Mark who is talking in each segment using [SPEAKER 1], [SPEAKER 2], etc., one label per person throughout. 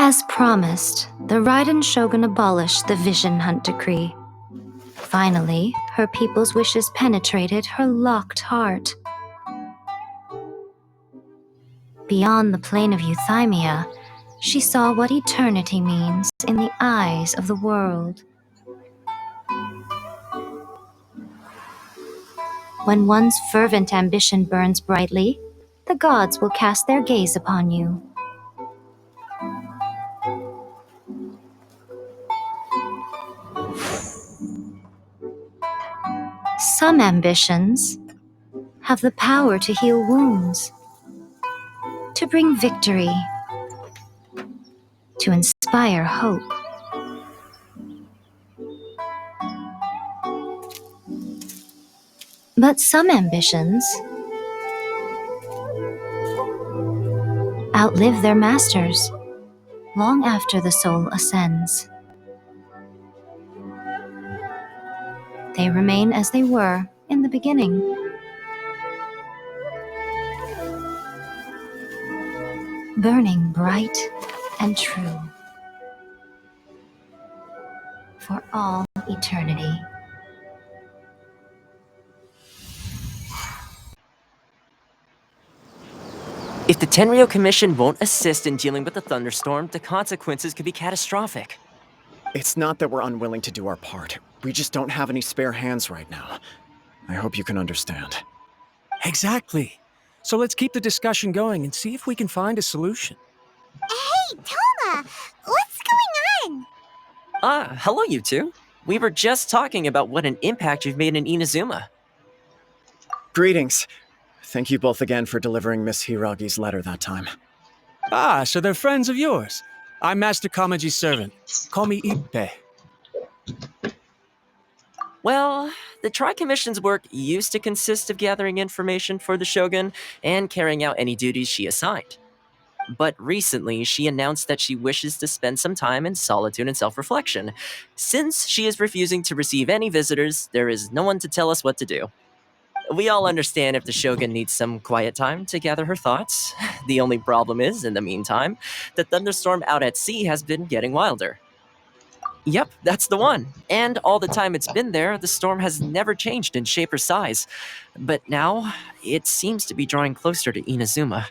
[SPEAKER 1] As promised, the Raiden Showgun abolished the Vision Hunt decree. Finally, her people's wishes penetrated her locked heart. Beyond the plane of euthymia, she saw what eternity means in the eyes of the world. When one's fervent ambition burns brightly, the gods will cast their gaze upon you. Some ambitions have the power to heal wounds, to bring victory, to inspire hope. But some ambitions outlive their masters long after the soul ascends. They remain as they were in the beginning. Burning bright and true for all eternity.
[SPEAKER 2] If the Tenryo Commission won't assist in dealing with the thunderstorm, the consequences could be catastrophic.
[SPEAKER 3] It's not that we're unwilling to do our part. We just don't have any spare hands right now. I hope you can understand.
[SPEAKER 4] Exactly. So let's keep the discussion going and see if we can find a solution.
[SPEAKER 5] Hey, Toma! What's going on?
[SPEAKER 2] Hello you two. We were just talking about what an impact you've made in Inazuma.
[SPEAKER 3] Greetings. Thank you both again for delivering Miss Hiragi's letter that time.
[SPEAKER 4] Ah, so they're friends of yours. I'm Master Kamaji's servant. Call me Ippe.
[SPEAKER 2] Well, the Tri-Commission's work used to consist of gathering information for the Shogun and carrying out any duties she assigned. But recently, she announced that she wishes to spend some time in solitude and self-reflection. Since she is refusing to receive any visitors, there is no one to tell us what to do. We all understand if the Shogun needs some quiet time to gather her thoughts. The only problem is, in the meantime, the thunderstorm out at sea has been getting wilder. Yep, that's the one. And all the time it's been there, the storm has never changed in shape or size. But now, it seems to be drawing closer to Inazuma.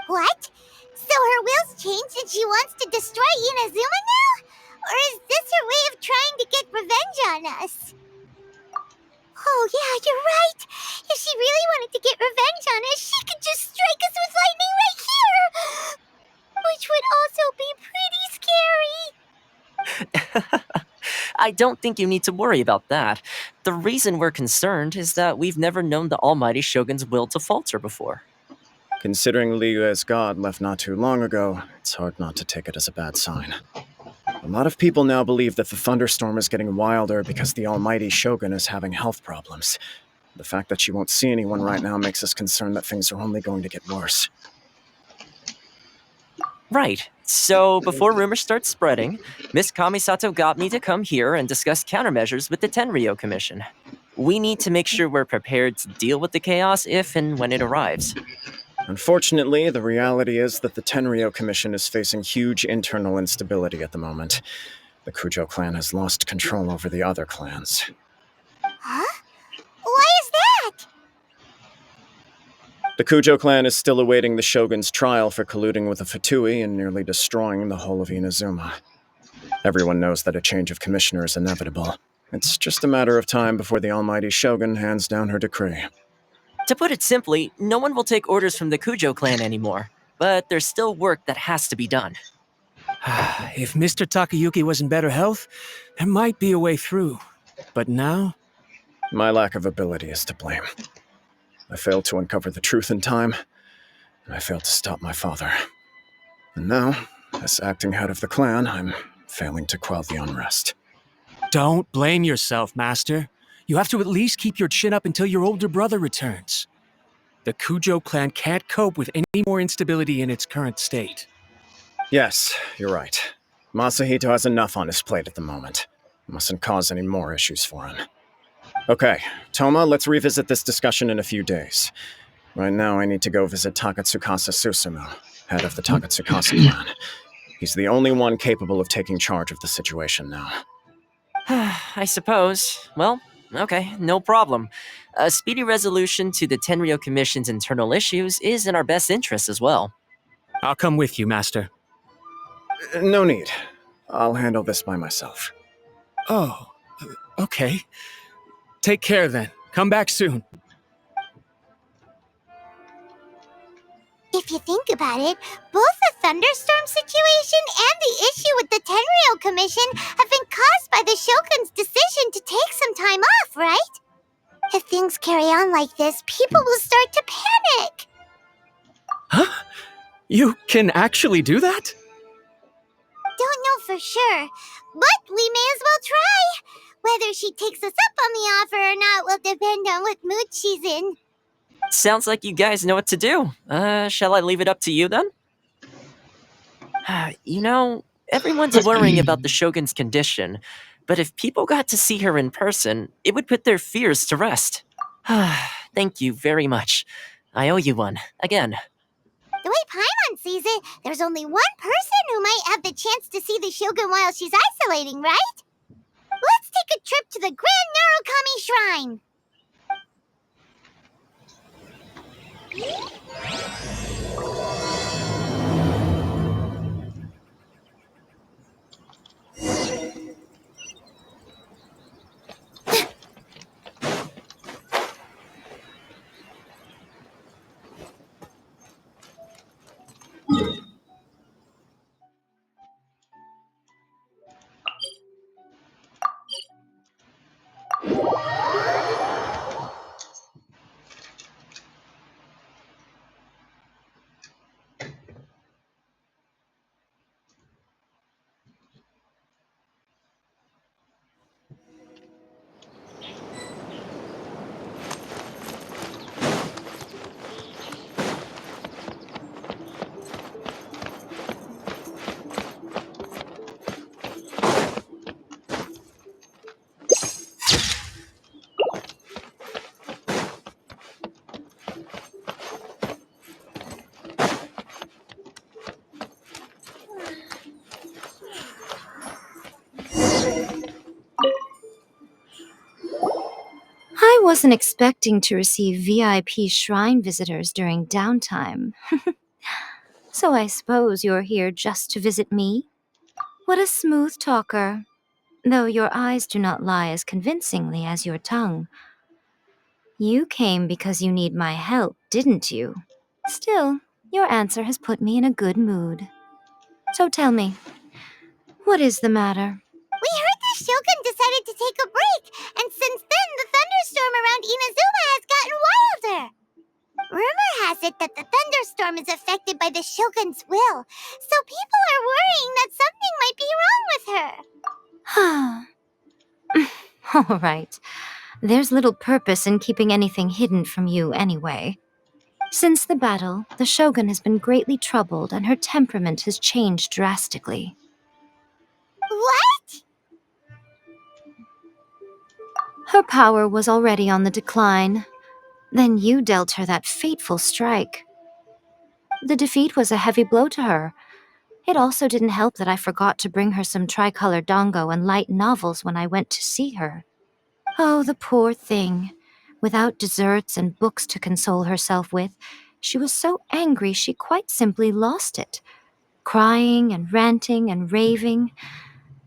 [SPEAKER 5] What? So her will's changed and she wants to destroy Inazuma now? Or is this her way of trying to get revenge on us? Oh yeah, you're right! If she really wanted to get revenge on us, she could just strike us with lightning right here! Which would also be pretty scary!
[SPEAKER 2] I don't think you need to worry about that. The reason we're concerned is that we've never known the Almighty Shogun's will to falter before.
[SPEAKER 3] Considering Liyue's god left not too long ago, it's hard not to take it as a bad sign. A lot of people now believe that the thunderstorm is getting wilder because the Almighty Shogun is having health problems. The fact that she won't see anyone right now makes us concerned that things are only going to get worse.
[SPEAKER 2] Right. So, before rumors start spreading, Miss Kamisato got me to come here and discuss countermeasures with the Tenryo Commission. We need to make sure we're prepared to deal with the chaos if and when it arrives.
[SPEAKER 3] Unfortunately, the reality is that the Tenryo Commission is facing huge internal instability at the moment. The Kujo clan has lost control over the other clans.
[SPEAKER 5] Huh? Why is that?
[SPEAKER 3] The Kujo clan is still awaiting the Shogun's trial for colluding with the Fatui and nearly destroying the whole of Inazuma. Everyone knows that a change of commissioner is inevitable. It's just a matter of time before the Almighty Shogun hands down her decree.
[SPEAKER 2] To put it simply, no one will take orders from the Kujo clan anymore, but there's still work that has to be done.
[SPEAKER 4] If Mr. Takayuki was in better health, there might be a way through. But now?
[SPEAKER 3] My lack of ability is to blame. I failed to uncover the truth in time, and I failed to stop my father. And now, as acting head of the clan, I'm failing to quell the unrest.
[SPEAKER 4] Don't blame yourself, Master. You have to at least keep your chin up until your older brother returns. The Kujo clan can't cope with any more instability in its current state.
[SPEAKER 3] Yes, you're right. Masahito has enough on his plate at the moment. Mustn't cause any more issues for him. Okay, Toma, let's revisit this discussion in a few days. Right now, I need to go visit Takatsukasa Susumu, head of the Takatsukasa clan. He's the only one capable of taking charge of the situation now.
[SPEAKER 2] I suppose. Well, okay, no problem. A speedy resolution to the Tenryo Commission's internal issues is in our best interest as well.
[SPEAKER 4] I'll come with you, Master.
[SPEAKER 3] No need. I'll handle this by myself.
[SPEAKER 4] Oh, okay. Take care then. Come back soon.
[SPEAKER 5] If you think about it, both the thunderstorm situation and the issue with the Tenryo Commission have been caused by the Shogun's decision to take some time off, right? If things carry on like this, people will start to panic.
[SPEAKER 4] Huh? You can actually do that?
[SPEAKER 5] Don't know for sure, but we may as well try. Whether she takes us up on the offer or not will depend on what mood she's in.
[SPEAKER 2] Sounds like you guys know what to do. Shall I leave it up to you then? You know, everyone's worrying about the Shogun's condition, but if people got to see her in person, it would put their fears to rest. Thank you very much. I owe you one, again.
[SPEAKER 5] The way Paimon sees it, there's only one person who might have the chance to see the Shogun while she's isolating, right? Let's take a trip to the Grand Narukami Shrine.
[SPEAKER 1] I wasn't expecting to receive VIP shrine visitors during downtime. So I suppose you're here just to visit me? What a smooth talker. Though your eyes do not lie as convincingly as your tongue. You came because you need my help, didn't you? Still, your answer has put me in a good mood. So tell me, what is the matter?
[SPEAKER 5] We heard the Shogun decided to take a break, and since then the thunderstorm around Inazuma has gotten wilder. Rumor has it that the thunderstorm is affected by the Shogun's will, so people are worrying that something might be wrong with her.
[SPEAKER 1] All right. There's little purpose in keeping anything hidden from you anyway. Since the battle, the Shogun has been greatly troubled and her temperament has changed drastically.
[SPEAKER 5] What?
[SPEAKER 1] Her power was already on the decline. Then you dealt her that fateful strike. The defeat was a heavy blow to her. It also didn't help that I forgot to bring her some tricolor dango and light novels when I went to see her. Oh, the poor thing. Without desserts and books to console herself with, she was so angry she quite simply lost it. Crying and ranting and raving.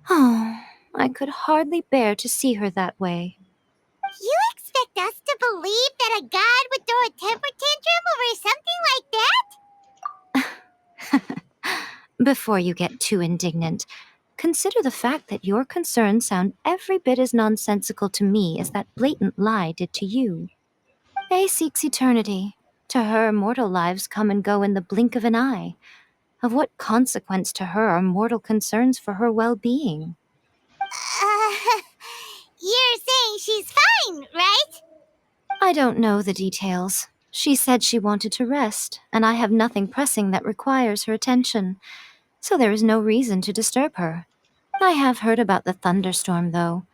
[SPEAKER 1] Oh, I could hardly bear to see her that way.
[SPEAKER 5] You expect us to believe that a god would throw a temper tantrum over something like that?
[SPEAKER 1] Before you get too indignant, consider the fact that your concerns sound every bit as nonsensical to me as that blatant lie did to you. A seeks eternity. To her, mortal lives come and go in the blink of an eye. Of what consequence to her are mortal concerns for her well-being?
[SPEAKER 5] You're saying she's fine, right?
[SPEAKER 1] I don't know the details. She said she wanted to rest, and I have nothing pressing that requires her attention, so there is no reason to disturb her. I have heard about the thunderstorm, though.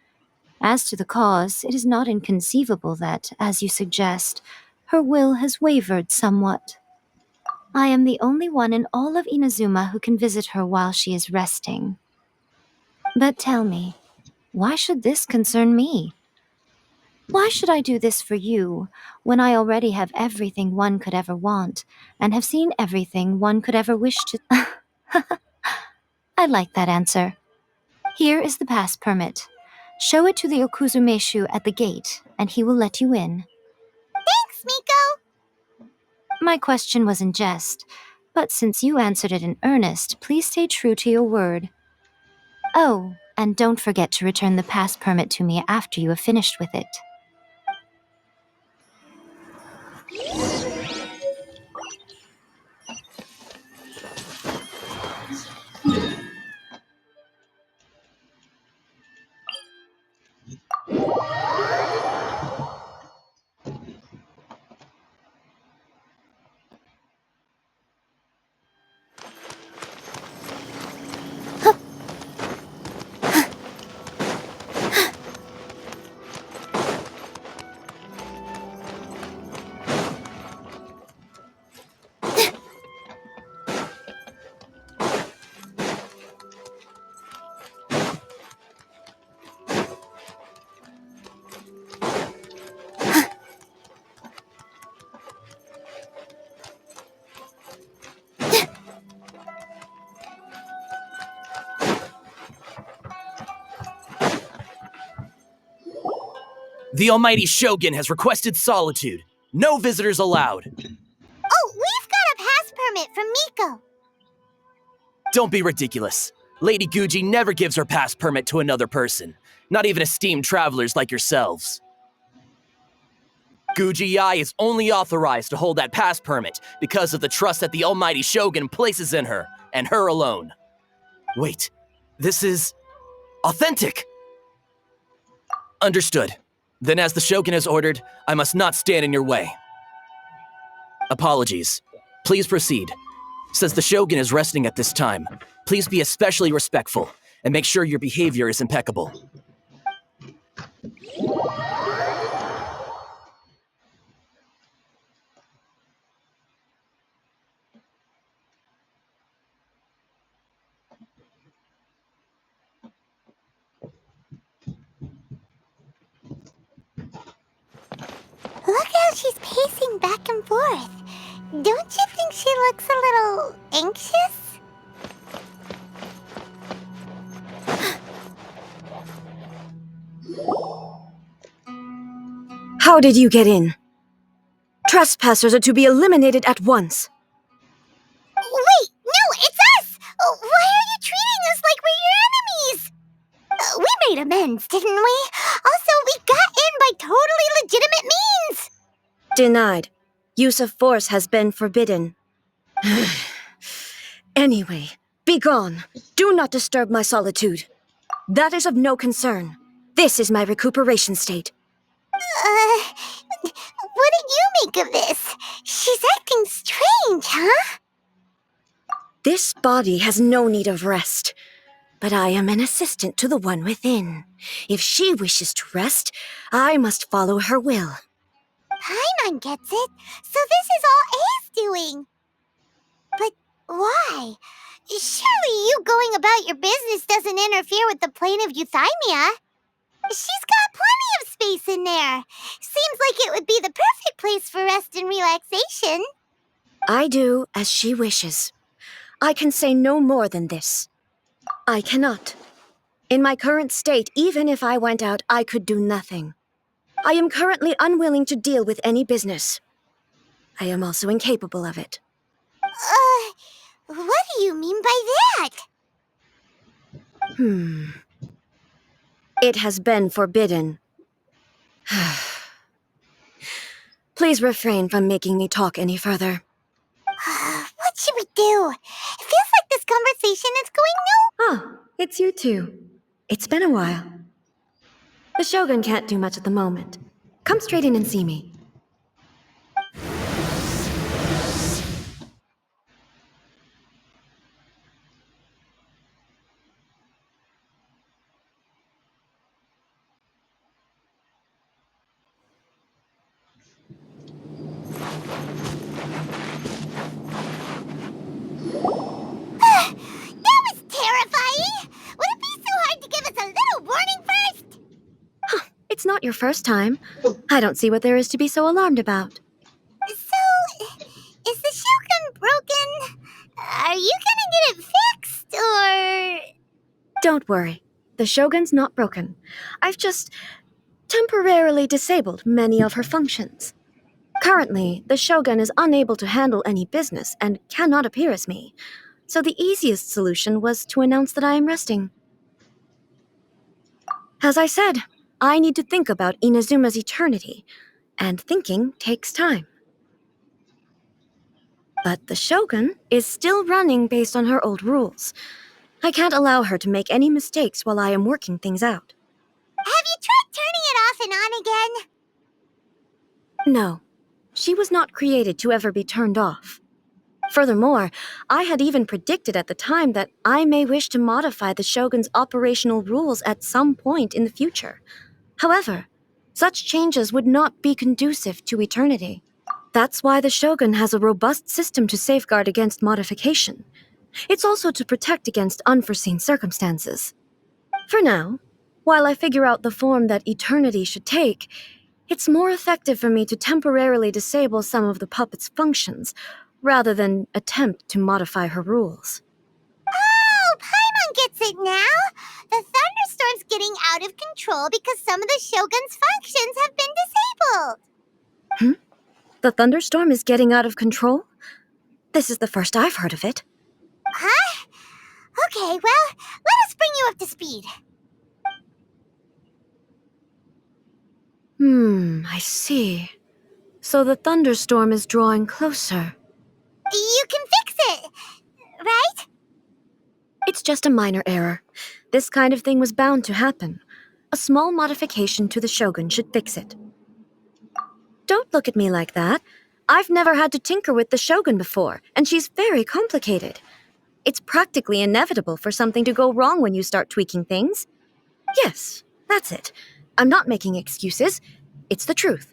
[SPEAKER 1] As to the cause, it is not inconceivable that, as you suggest, her will has wavered somewhat. I am the only one in all of Inazuma who can visit her while she is resting. But tell me, why should this concern me? Why should I do this for you, when I already have everything one could ever want, and have seen everything one could ever wish to— I like that answer. Here is the pass permit. Show it to the Okuzumeshu at the gate, and he will let you in.
[SPEAKER 5] Thanks, Miko!
[SPEAKER 1] My question was in jest, but since you answered it in earnest, please stay true to your word. Oh, and don't forget to return the pass permit to me after you have finished with it.
[SPEAKER 6] The Almighty Shogun has requested solitude. No visitors allowed.
[SPEAKER 5] Oh, we've got a pass permit from Miko.
[SPEAKER 6] Don't be ridiculous. Lady Guji never gives her pass permit to another person, not even esteemed travelers like yourselves. Guji Ai is only authorized to hold that pass permit because of the trust that the Almighty Shogun places in her, and her alone. Wait, this is authentic. Understood. Then as the Shogun has ordered, I must not stand in your way. Apologies. Please proceed. Since the Shogun is resting at this time, please be especially respectful and make sure your behavior is impeccable.
[SPEAKER 5] Look how she's pacing back and forth. Don't you think she looks a little anxious?
[SPEAKER 7] How did you get in? Trespassers are to be eliminated at once.
[SPEAKER 5] Wait, no, it's us! Why are you treating us like we're your enemies? We made amends, didn't we? Also, we got in by totally legitimate means!
[SPEAKER 7] Denied. Use of force has been forbidden. Anyway, be gone. Do not disturb my solitude. That is of no concern. This is my recuperation state.
[SPEAKER 5] What do you make of this? She's acting strange, huh?
[SPEAKER 7] This body has no need of rest. But I am an assistant to the one within. If she wishes to rest, I must follow her will.
[SPEAKER 5] Paimon gets it. So this is all A's doing. But why? Surely you going about your business doesn't interfere with the plane of euthymia. She's got plenty of space in there. Seems like it would be the perfect place for rest and relaxation.
[SPEAKER 7] I do as she wishes. I can say no more than this. I cannot. In my current state, even if I went out, I could do nothing. I am currently unwilling to deal with any business. I am also incapable of it.
[SPEAKER 5] What do you mean by that?
[SPEAKER 7] It has been forbidden. Please refrain from making me talk any further.
[SPEAKER 5] What should we do? It feels like this conversation is going
[SPEAKER 7] Ah, it's you two. It's been a while. The Shogun can't do much at the moment. Come straight in and see me. not your first time. I don't see what there is to be so alarmed about.
[SPEAKER 5] So, is the Showgun broken? Are you gonna get it fixed, or...
[SPEAKER 7] Don't worry. The Shogun's not broken. I've just temporarily disabled many of her functions. Currently, the Shogun is unable to handle any business and cannot appear as me, so the easiest solution was to announce that I am resting. As I said, I need to think about Inazuma's eternity, and thinking takes time. But the Shogun is still running based on her old rules. I can't allow her to make any mistakes while I am working things out.
[SPEAKER 5] Have you tried turning it off and on again?
[SPEAKER 7] No, she was not created to ever be turned off. Furthermore, I had even predicted at the time that I may wish to modify the Shogun's operational rules at some point in the future. However, such changes would not be conducive to eternity. That's why the Shogun has a robust system to safeguard against modification. It's also to protect against unforeseen circumstances. For now, while I figure out the form that eternity should take, it's more effective for me to temporarily disable some of the puppet's functions, rather than attempt to modify her rules.
[SPEAKER 5] Oh, Paimon gets it now! The thunderstorm's getting out of control because some of the Shogun's functions have been disabled.
[SPEAKER 7] The thunderstorm is getting out of control? This is the first I've heard of it.
[SPEAKER 5] Huh? Okay, well, let us bring you up to speed.
[SPEAKER 7] I see. So the thunderstorm is drawing closer.
[SPEAKER 5] You can fix it, right?
[SPEAKER 7] It's just a minor error. This kind of thing was bound to happen. A small modification to the Shogun should fix it. Don't look at me like that. I've never had to tinker with the Shogun before, and she's very complicated. It's practically inevitable for something to go wrong when you start tweaking things. Yes, that's it. I'm not making excuses. It's the truth.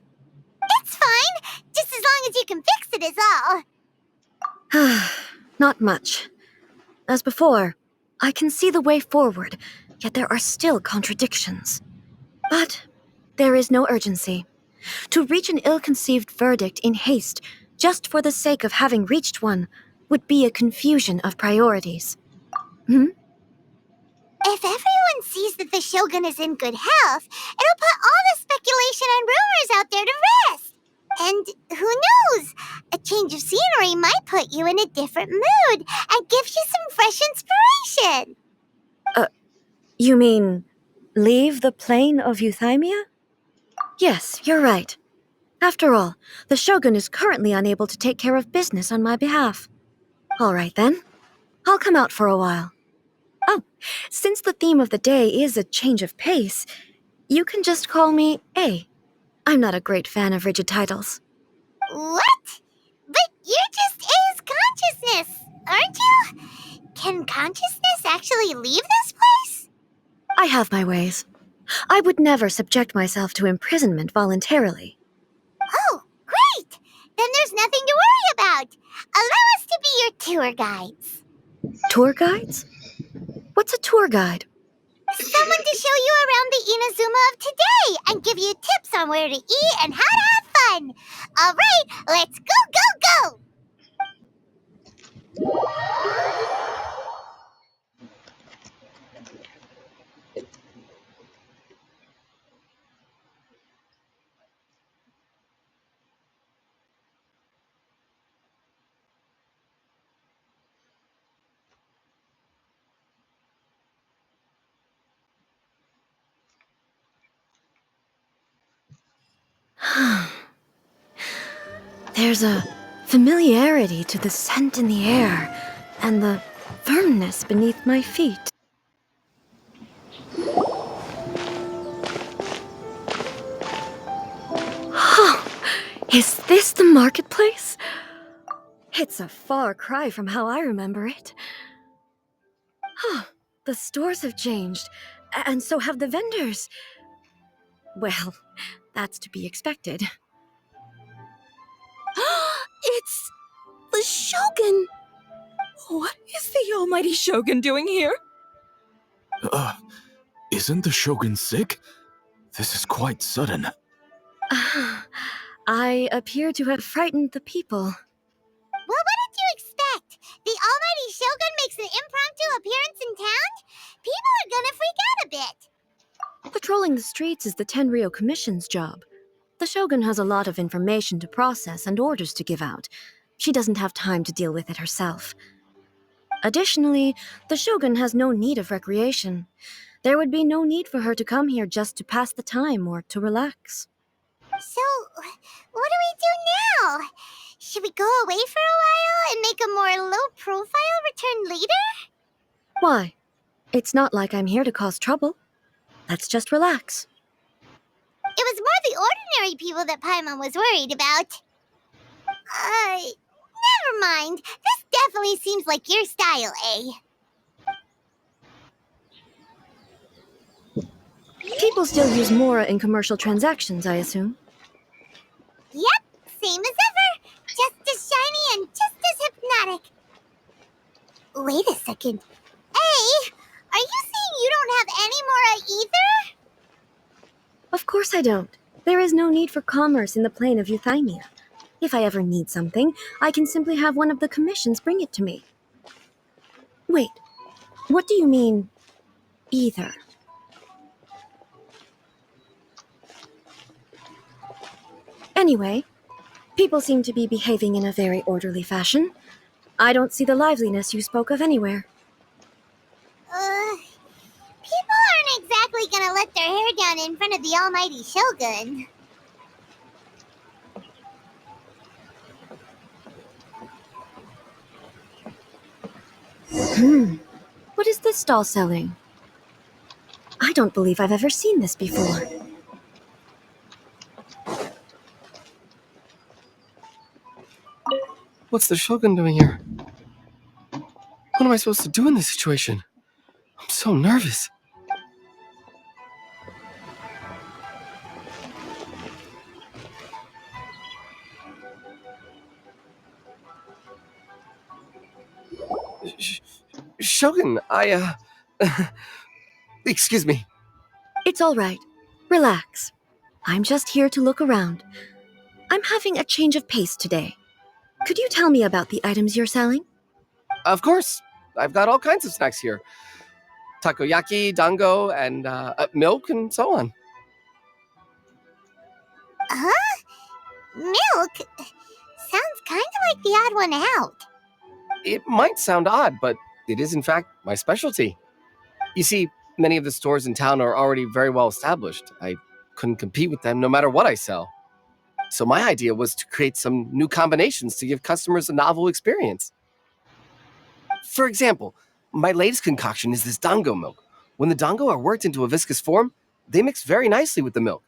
[SPEAKER 5] It's fine, just as long as you can fix it is all.
[SPEAKER 7] Not much. As before, I can see the way forward, yet there are still contradictions. But there is no urgency. To reach an ill-conceived verdict in haste, just for the sake of having reached one, would be a confusion of priorities.
[SPEAKER 5] If everyone sees that the Shogun is in good health, it'll put all the speculation and rumors out there to rest. And who knows? A change of scenery might put you in a different mood and give you some fresh inspiration.
[SPEAKER 7] You mean, leave the plane of euthymia? Yes, you're right. After all, the Shogun is currently unable to take care of business on my behalf. All right then, I'll come out for a while. Oh, since the theme of the day is a change of pace, you can just call me A. I'm not a great fan of rigid titles.
[SPEAKER 5] What? But you're just A's consciousness, aren't you? Can consciousness actually leave this place?
[SPEAKER 7] I have my ways. I would never subject myself to imprisonment voluntarily.
[SPEAKER 5] Oh, great! Then there's nothing to worry about. Allow us to be your tour guides.
[SPEAKER 7] Tour guides? What's a tour guide?
[SPEAKER 5] Someone to show you around the Inazuma of today and give you tips on where to eat and how to have fun. All right, let's go, go, go!
[SPEAKER 7] There's a familiarity to the scent in the air and the firmness beneath my feet. Is this the marketplace? It's a far cry from how I remember it. The stores have changed, and so have the vendors. Well, that's to be expected.
[SPEAKER 8] It's the Shogun! What is the almighty Shogun doing here?
[SPEAKER 9] Isn't the Shogun sick?
[SPEAKER 4] This is quite sudden.
[SPEAKER 7] I appear to have frightened the people.
[SPEAKER 5] Well, what did you expect? The almighty Shogun makes an impromptu appearance in town? People are gonna freak out a bit.
[SPEAKER 7] Patrolling the streets is the Tenryo Commission's job. The Shogun has a lot of information to process and orders to give out. She doesn't have time to deal with it herself. Additionally, the Shogun has no need of recreation. There would be no need for her to come here just to pass the time or to relax.
[SPEAKER 5] So, what do we do now? Should we go away for a while and make a more low-profile return later?
[SPEAKER 7] Why? It's not like I'm here to cause trouble. Let's just relax.
[SPEAKER 5] It was more the ordinary people that Paimon was worried about. Never mind. This definitely seems like your style, eh?
[SPEAKER 7] People still use Mora in commercial transactions, I assume.
[SPEAKER 5] Yep, same as ever. Just as shiny and just as hypnotic. Wait a second. Hey, are you saying you don't have any Mora either?
[SPEAKER 7] Of course I don't. There is no need for commerce in the plane of Euthymia. If I ever need something, I can simply have one of the commissions bring it to me. Wait, what do you mean, either? Anyway, people seem to be behaving in a very orderly fashion. I don't see the liveliness you spoke of anywhere.
[SPEAKER 5] People aren't exactly gonna let their hair down in front of the almighty Shogun.
[SPEAKER 7] What is this stall selling? I don't believe I've ever seen this before.
[SPEAKER 9] What's the Shogun doing here? What am I supposed to do in this situation? I'm so nervous. Shogun, excuse me.
[SPEAKER 7] It's all right. Relax. I'm just here to look around. I'm having a change of pace today. Could you tell me about the items you're selling?
[SPEAKER 9] Of course. I've got all kinds of snacks here. Takoyaki, dango, and milk, and so on.
[SPEAKER 5] Huh? Milk? Sounds kind of like the odd one out.
[SPEAKER 9] It might sound odd, but it is in fact my specialty. You see, many of the stores in town are already very well established. I couldn't compete with them no matter what I sell. So my idea was to create some new combinations to give customers a novel experience. For example, my latest concoction is this dango milk. When the dango are worked into a viscous form, they mix very nicely with the milk.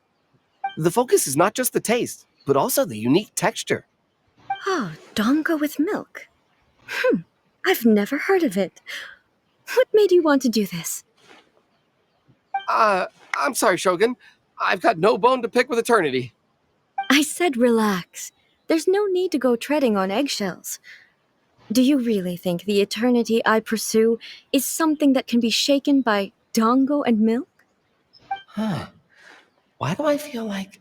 [SPEAKER 9] The focus is not just the taste, but also the unique texture.
[SPEAKER 7] Oh, dango with milk. I've never heard of it. What made you want to do this?
[SPEAKER 9] I'm sorry, Shogun. I've got no bone to pick with eternity.
[SPEAKER 7] I said relax. There's no need to go treading on eggshells. Do you really think the eternity I pursue is something that can be shaken by dango and milk?
[SPEAKER 9] Huh. Why do I feel like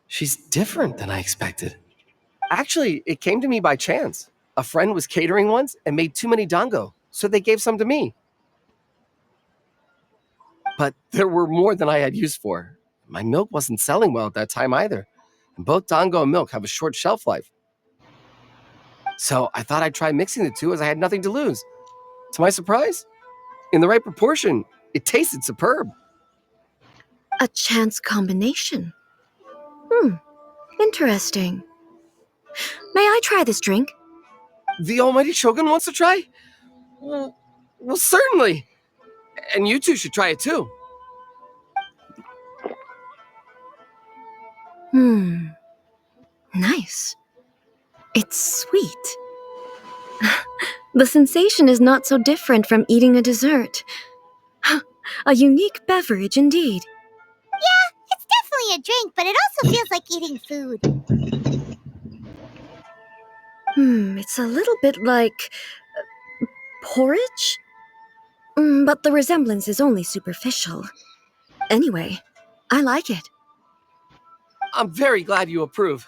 [SPEAKER 9] she's different than I expected? Actually, it came to me by chance. A friend was catering once and made too many dango, so they gave some to me. But there were more than I had use for. My milk wasn't selling well at that time either, and both dango and milk have a short shelf life. So I thought I'd try mixing the two as I had nothing to lose. To my surprise, in the right proportion, it tasted superb.
[SPEAKER 7] A chance combination. Interesting. May I try this drink?
[SPEAKER 9] The almighty Shogun wants to try? Well, certainly. And you two should try it too.
[SPEAKER 7] Nice. It's sweet. The sensation is not so different from eating a dessert. A unique beverage indeed.
[SPEAKER 5] Yeah, it's definitely a drink, but it also feels like eating food.
[SPEAKER 7] It's a little bit like porridge? But the resemblance is only superficial. Anyway, I like it.
[SPEAKER 9] I'm very glad you approve.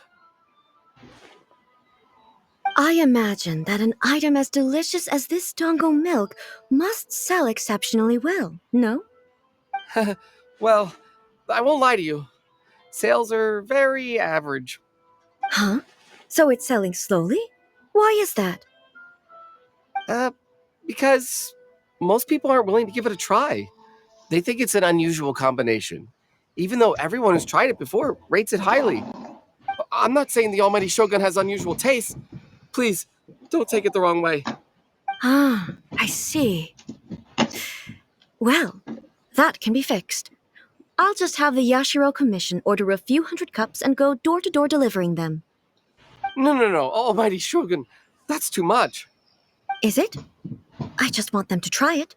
[SPEAKER 7] I imagine that an item as delicious as this Dongo milk must sell exceptionally well, no?
[SPEAKER 9] Well, I won't lie to you. Sales are very average.
[SPEAKER 7] Huh? So it's selling slowly? Why is that?
[SPEAKER 9] Because most people aren't willing to give it a try. They think it's an unusual combination, even though everyone who's tried it before rates it highly. I'm not saying the Almighty Shogun has unusual tastes. Please, don't take it the wrong way.
[SPEAKER 7] Ah, I see. Well, that can be fixed. I'll just have the Yashiro Commission order a few hundred cups and go door to door delivering them.
[SPEAKER 9] No, Almighty Shogun, that's too much.
[SPEAKER 7] Is it? I just want them to try it.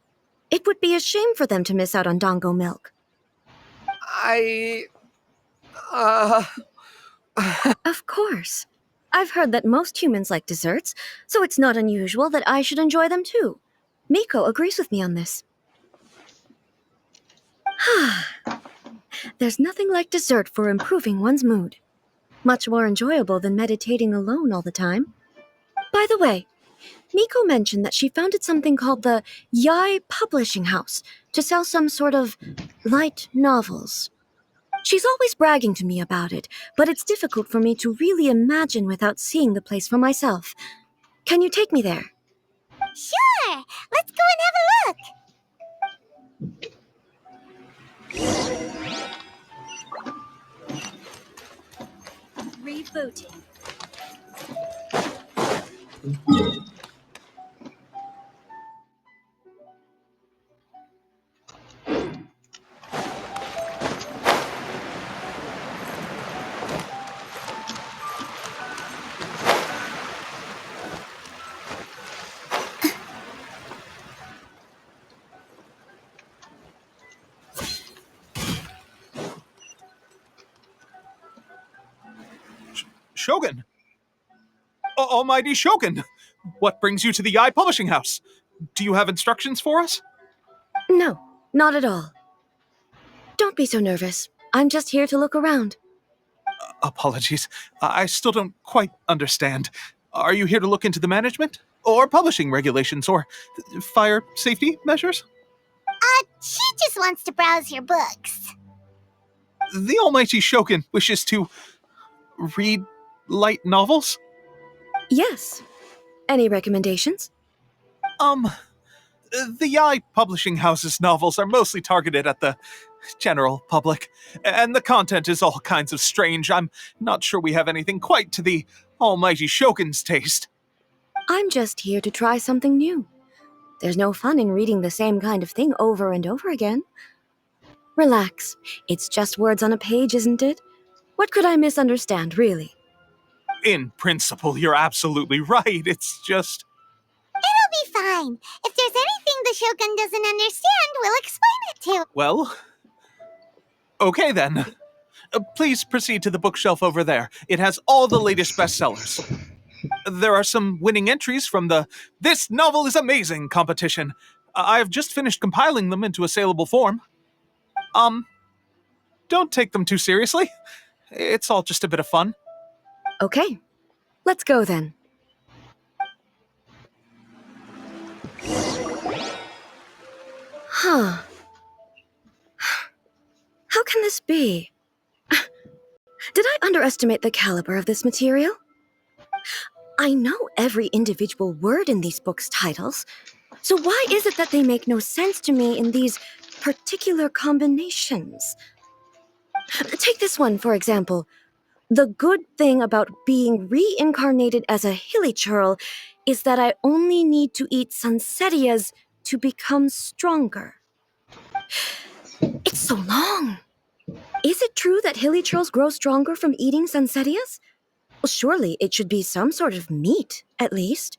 [SPEAKER 7] It would be a shame for them to miss out on Dongo milk. Of course. I've heard that most humans like desserts, so it's not unusual that I should enjoy them too. Miko agrees with me on this. There's nothing like dessert for improving one's mood. Much more enjoyable than meditating alone all the time. By the way, Miko mentioned that she founded something called the Yai Publishing House to sell some sort of light novels. She's always bragging to me about it, but it's difficult for me to really imagine without seeing the place for myself. Can you take me there?
[SPEAKER 5] Sure! Let's go and have a look!
[SPEAKER 7] Rebooting.
[SPEAKER 10] Shogun! Almighty Shogun! What brings you to the Yai Publishing House? Do you have instructions for us?
[SPEAKER 7] No, not at all. Don't be so nervous. I'm just here to look around.
[SPEAKER 10] Apologies. I still don't quite understand. Are you here to look into the management? Or publishing regulations? Or fire safety measures?
[SPEAKER 5] She just wants to browse your books.
[SPEAKER 10] The Almighty Shogun wishes to read light novels?
[SPEAKER 7] Yes. Any recommendations?
[SPEAKER 10] The Yai Publishing House's novels are mostly targeted at the general public, and the content is all kinds of strange. I'm not sure we have anything quite to the Almighty Shogun's taste.
[SPEAKER 7] I'm just here to try something new. There's no fun in reading the same kind of thing over and over again. Relax. It's just words on a page, isn't it? What could I misunderstand, really?
[SPEAKER 10] In principle, you're absolutely right. It's just...
[SPEAKER 5] It'll be fine. If there's anything the Shogun doesn't understand, we'll explain it to him.
[SPEAKER 10] Well... Okay then. Please proceed to the bookshelf over there. It has all the latest bestsellers. There are some winning entries from the This Novel is Amazing competition. I've just finished compiling them into a saleable form. Don't take them too seriously. It's all just a bit of fun.
[SPEAKER 7] Okay. Let's go then. Huh. How can this be? Did I underestimate the caliber of this material? I know every individual word in these books' titles, so why is it that they make no sense to me in these particular combinations? Take this one, for example. The good thing about being reincarnated as a hilly churl is that I only need to eat sunsetias to become stronger. It's so long. Is it true that hilly churls grow stronger from eating sunsetias? Well, surely it should be some sort of meat, at least.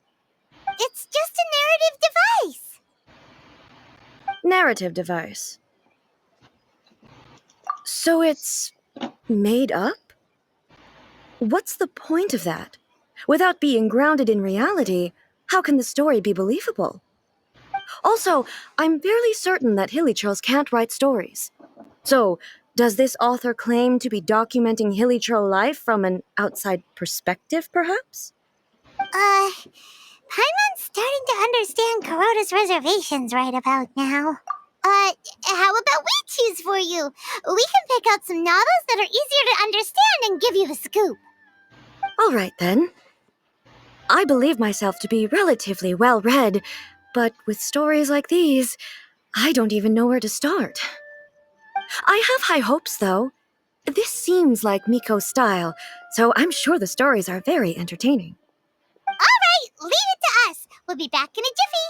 [SPEAKER 5] It's just a narrative device.
[SPEAKER 7] Narrative device. So it's made up? What's the point of that? Without being grounded in reality, how can the story be believable? Also, I'm fairly certain that hilly churls can't write stories. So, Does this author claim to be documenting Hilichurl life from an outside perspective, perhaps?
[SPEAKER 5] Paimon's starting to understand Kuroda's reservations right about now. How about we choose for you? We can pick out some novels that are easier to understand and give you the scoop.
[SPEAKER 7] All right, then. I believe myself to be relatively well-read, but with stories like these, I don't even know where to start. I have high hopes, though. This seems like Miko's style, so I'm sure the stories are very entertaining.
[SPEAKER 5] Alright, leave it to us. We'll be back in a jiffy.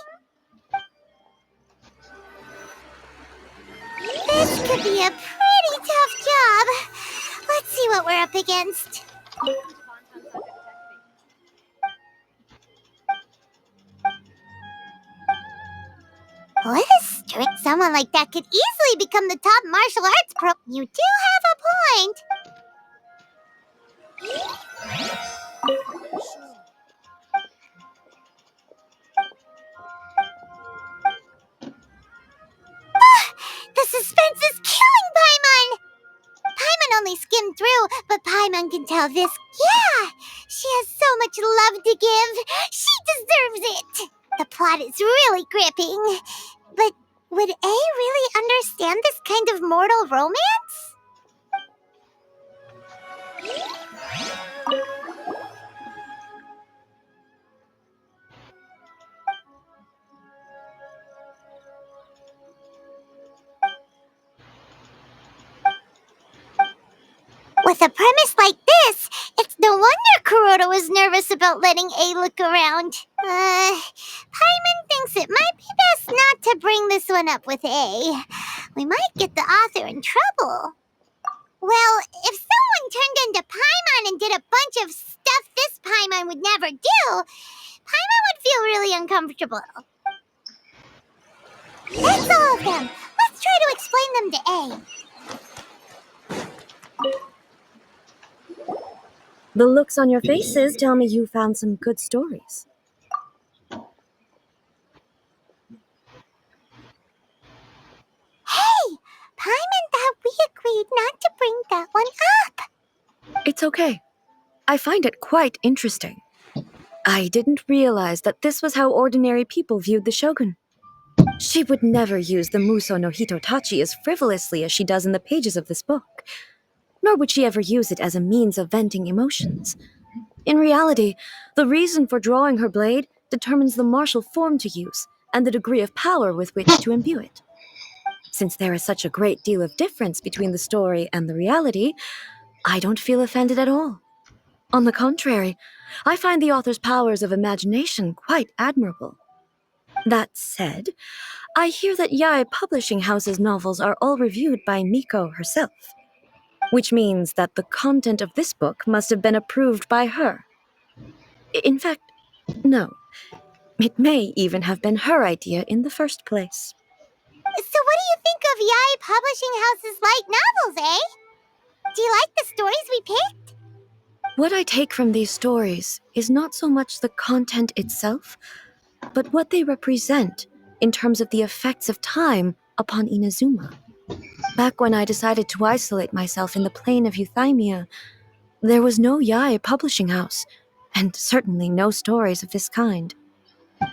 [SPEAKER 5] This could be a pretty tough job. Let's see what we're up against. What a strict someone like that could easily become the top martial arts pro. You do have a point. The suspense is killing Paimon! Paimon only skimmed through, but Paimon can tell this. Yeah, she has so much love to give. She deserves it. The plot is really gripping. But would A really understand this kind of mortal romance? With a premise like this, it's no wonder Kuroda was nervous about letting A look around. Paimon thinks it might be best not to bring this one up with A. We might get the author in trouble. Well, if someone turned into Paimon and did a bunch of stuff this Paimon would never do, Paimon would feel really uncomfortable. That's all of them. Let's try to explain them to A.
[SPEAKER 7] The looks on your faces tell me you found some good stories.
[SPEAKER 5] Hey! Paimon thought we agreed not to bring that one up.
[SPEAKER 7] It's okay. I find it quite interesting. I didn't realize that this was how ordinary people viewed the Shogun. She would never use the Muso no Hitotachi as frivolously as she does in the pages of this book, nor would she ever use it as a means of venting emotions. In reality, the reason for drawing her blade determines the martial form to use and the degree of power with which to imbue it. Since there is such a great deal of difference between the story and the reality, I don't feel offended at all. On the contrary, I find the author's powers of imagination quite admirable. That said, I hear that Yae Publishing House's novels are all reviewed by Miko herself, which means that the content of this book must have been approved by her. In fact, no. It may even have been her idea in the first place.
[SPEAKER 5] So what do you think of Yae Publishing House's light novels, eh? Do you like the stories we picked?
[SPEAKER 7] What I take from these stories is not so much the content itself, but what they represent in terms of the effects of time upon Inazuma. Back when I decided to isolate myself in the plain of Euthymia, there was no Yae Publishing House, and certainly no stories of this kind.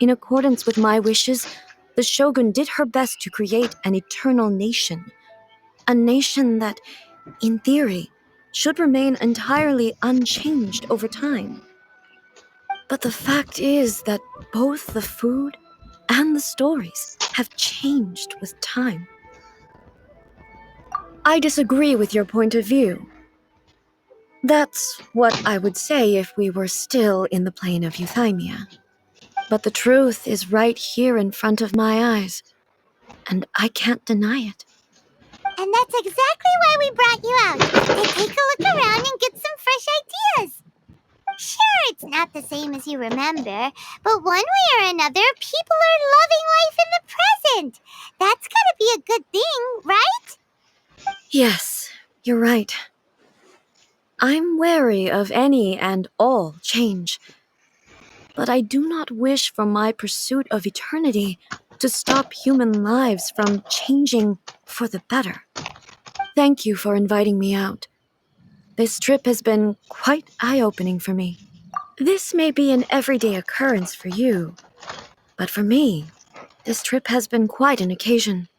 [SPEAKER 7] In accordance with my wishes, the Shogun did her best to create an eternal nation. A nation that, in theory, should remain entirely unchanged over time. But the fact is that both the food and the stories have changed with time. I disagree with your point of view. That's what I would say if we were still in the plane of Euthymia. But the truth is right here in front of my eyes, and I can't deny it.
[SPEAKER 5] And that's exactly why we brought you out, to take a look around and get some fresh ideas. Sure, it's not the same as you remember, but one way or another, people are loving life in the present. That's gotta be a good thing, right?
[SPEAKER 7] Yes, you're right. I'm wary of any and all change, but I do not wish for my pursuit of eternity to stop human lives from changing for the better. Thank you for inviting me out. This trip has been quite eye-opening for me. This may be an everyday occurrence for you, but for me, this trip has been quite an occasion.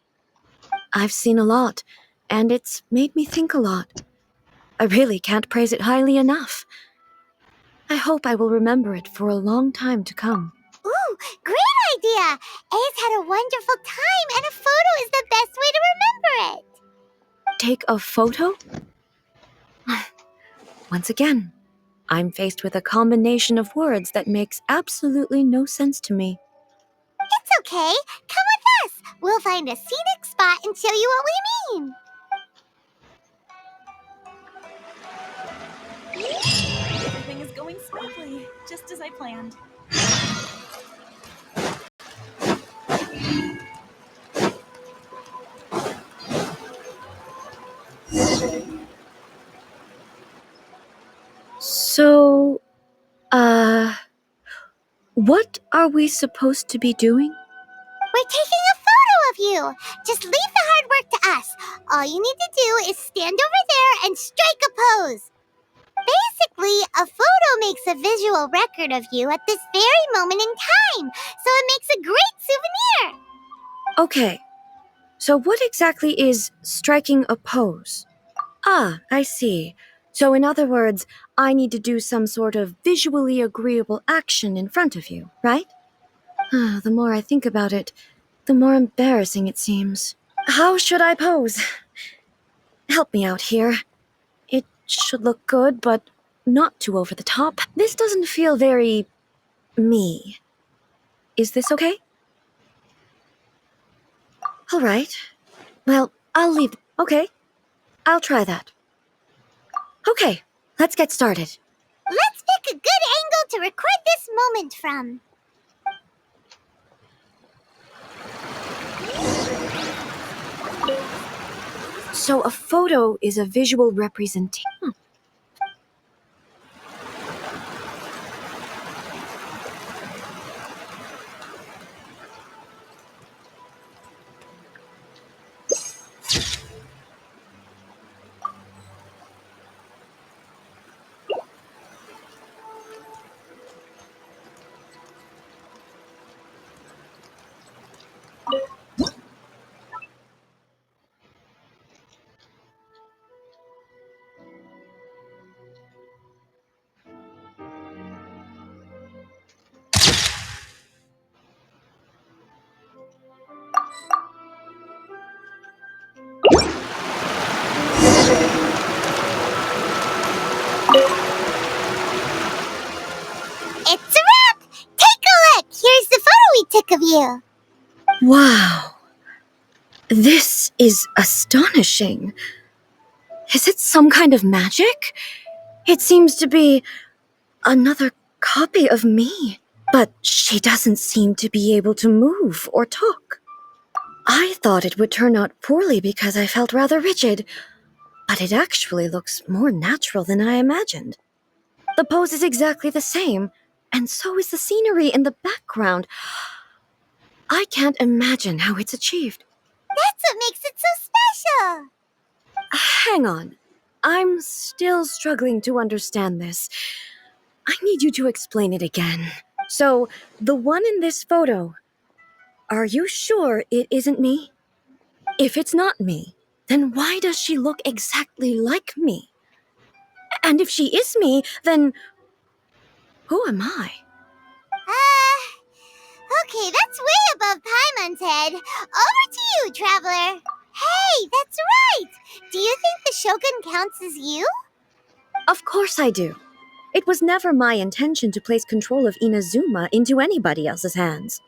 [SPEAKER 7] I've seen a lot, and it's made me think a lot. I really can't praise it highly enough. I hope I will remember it for a long time to come.
[SPEAKER 5] Ooh, great idea! Ace had a wonderful time, and a photo is the best way to remember it.
[SPEAKER 7] Take a photo? Once again, I'm faced with a combination of words that makes absolutely no sense to me.
[SPEAKER 5] It's okay. Come with us. We'll find a scenic spot and show you what we mean.
[SPEAKER 8] Everything is going smoothly, just as I planned.
[SPEAKER 7] So, what are we supposed to be doing?
[SPEAKER 5] We're taking a photo of you. Just leave the hard work to us. All you need to do is stand over there and strike a pose. Basically, a photo makes a visual record of you at this very moment in time, so it makes a great souvenir.
[SPEAKER 7] Okay, so what exactly is striking a pose? Ah, I see. So in other words, I need to do some sort of visually agreeable action in front of you, right? The more I think about it, the more embarrassing it seems. How should I pose? Help me out here. It should look good, but not too over the top. This doesn't feel very me. Is this okay? All right. Well, I'll leave. Okay. I'll try that. Okay, let's get started.
[SPEAKER 5] Let's pick a good angle to record this moment from.
[SPEAKER 7] So a photo is a visual representation.
[SPEAKER 5] It's a wrap! Take a look! Here's the photo we took of you.
[SPEAKER 7] Wow. This is astonishing. Is it some kind of magic? It seems to be another copy of me. But she doesn't seem to be able to move or talk. I thought it would turn out poorly because I felt rather rigid, but it actually looks more natural than I imagined. The pose is exactly the same, and so is the scenery in the background. I can't imagine how it's achieved.
[SPEAKER 5] That's what makes it so special.
[SPEAKER 7] Hang on. I'm still struggling to understand this. I need you to explain it again. So, the one in this photo, are you sure it isn't me? If it's not me, then why does she look exactly like me? And if she is me, then who am I?
[SPEAKER 5] Okay, that's way above Paimon's head. Over to you, Traveler. Hey, that's right! Do you think the Shogun counts as you?
[SPEAKER 7] Of course I do. It was never my intention to place control of Inazuma into anybody else's hands.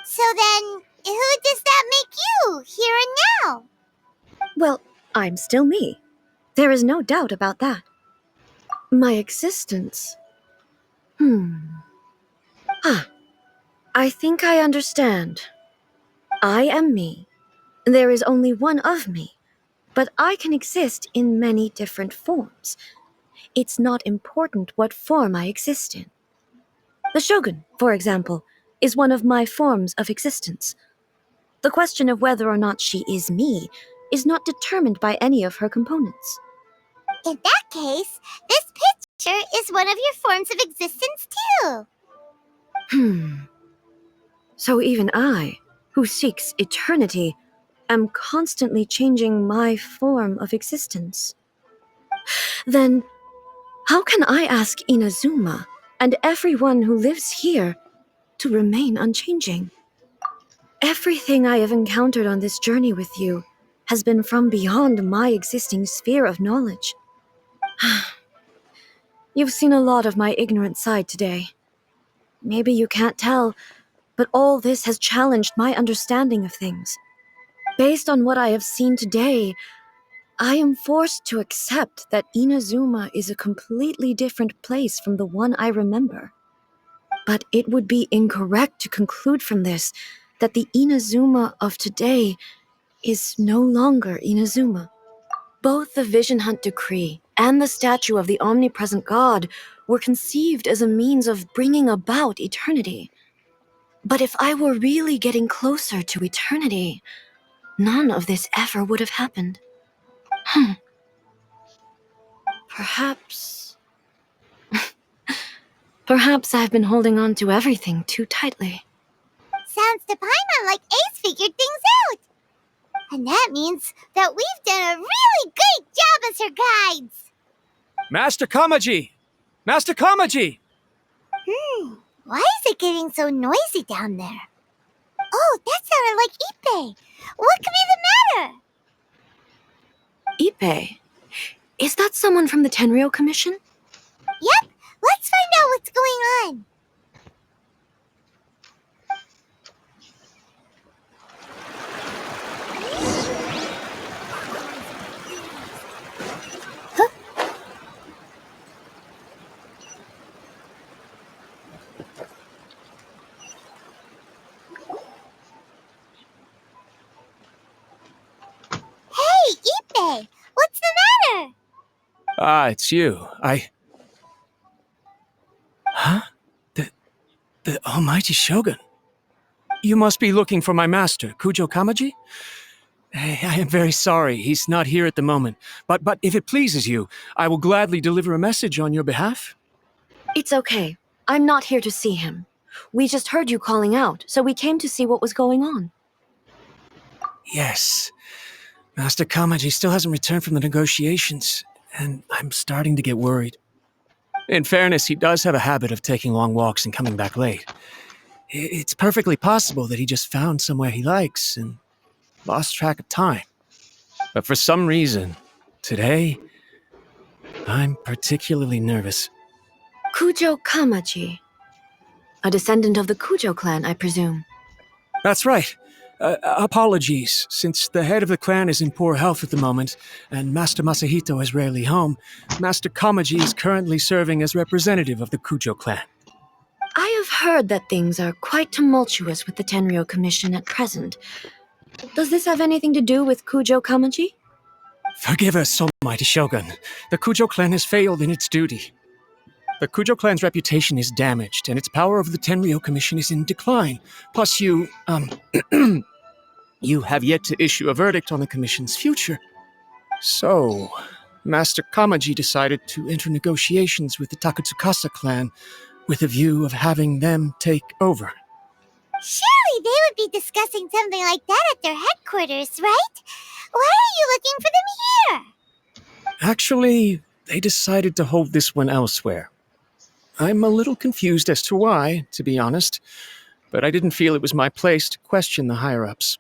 [SPEAKER 5] So then, who does that make you, here and now?
[SPEAKER 7] Well, I'm still me. There is no doubt about that. My existence. I think I understand. I am me. There is only one of me, but I can exist in many different forms. It's not important what form I exist in. The Shogun, for example, is one of my forms of existence. The question of whether or not she is me is not determined by any of her components.
[SPEAKER 5] In that case, this picture is one of your forms of existence too.
[SPEAKER 7] So even I, who seeks eternity, am constantly changing my form of existence. Then, how can I ask Inazuma and everyone who lives here to remain unchanging? Everything I have encountered on this journey with you has been from beyond my existing sphere of knowledge. You've seen a lot of my ignorant side today. Maybe you can't tell, but all this has challenged my understanding of things. Based on what I have seen today, I am forced to accept that Inazuma is a completely different place from the one I remember. But it would be incorrect to conclude from this that the Inazuma of today is no longer Inazuma. Both the Vision Hunt Decree and the statue of the omnipresent God were conceived as a means of bringing about eternity. But if I were really getting closer to eternity, none of this ever would have happened. Perhaps I've been holding on to everything too tightly.
[SPEAKER 5] Sounds to Paimon like Ace figured things out. And that means that we've done a really great job as her guides.
[SPEAKER 4] Master Kamaji! Master Kamaji!
[SPEAKER 5] Why is it getting so noisy down there? Oh, that sounded like Ippei. What could be the matter?
[SPEAKER 7] Ippei? Is that someone from the Tenryou Commission?
[SPEAKER 5] Yep, let's find out what's going on. Hey, Ippei, what's the matter?
[SPEAKER 4] Ah, it's you. Huh? The Almighty Shogun? You must be looking for my master, Kujo Kamaji? I am very sorry, he's not here at the moment. But if it pleases you, I will gladly deliver a message on your behalf.
[SPEAKER 7] It's okay. I'm not here to see him. We just heard you calling out, so we came to see what was going on.
[SPEAKER 4] Yes. Master Kamaji still hasn't returned from the negotiations, and I'm starting to get worried. In fairness, he does have a habit of taking long walks and coming back late. It's perfectly possible that he just found somewhere he likes and lost track of time. But for some reason, today, I'm particularly nervous.
[SPEAKER 7] Kujo Kamaji. A descendant of the Kujo clan, I presume.
[SPEAKER 4] That's right. Apologies, since the head of the clan is in poor health at the moment, and Master Masahito is rarely home, Master Kamaji is currently serving as representative of the Kujo clan.
[SPEAKER 7] I have heard that things are quite tumultuous with the Tenryou Commission at present. Does this have anything to do with Kujo Kamaji?
[SPEAKER 4] Forgive us, Almighty Shogun. The Kujo clan has failed in its duty. The Kujo clan's reputation is damaged, and its power over the Tenryou Commission is in decline. Plus you have yet to issue a verdict on the Commission's future. So, Master Kamaji decided to enter negotiations with the Takatsukasa clan with a view of having them take over.
[SPEAKER 5] Surely they would be discussing something like that at their headquarters, right? Why are you looking for them here?
[SPEAKER 4] Actually, they decided to hold this one elsewhere. I'm a little confused as to why, to be honest, but I didn't feel it was my place to question the higher-ups.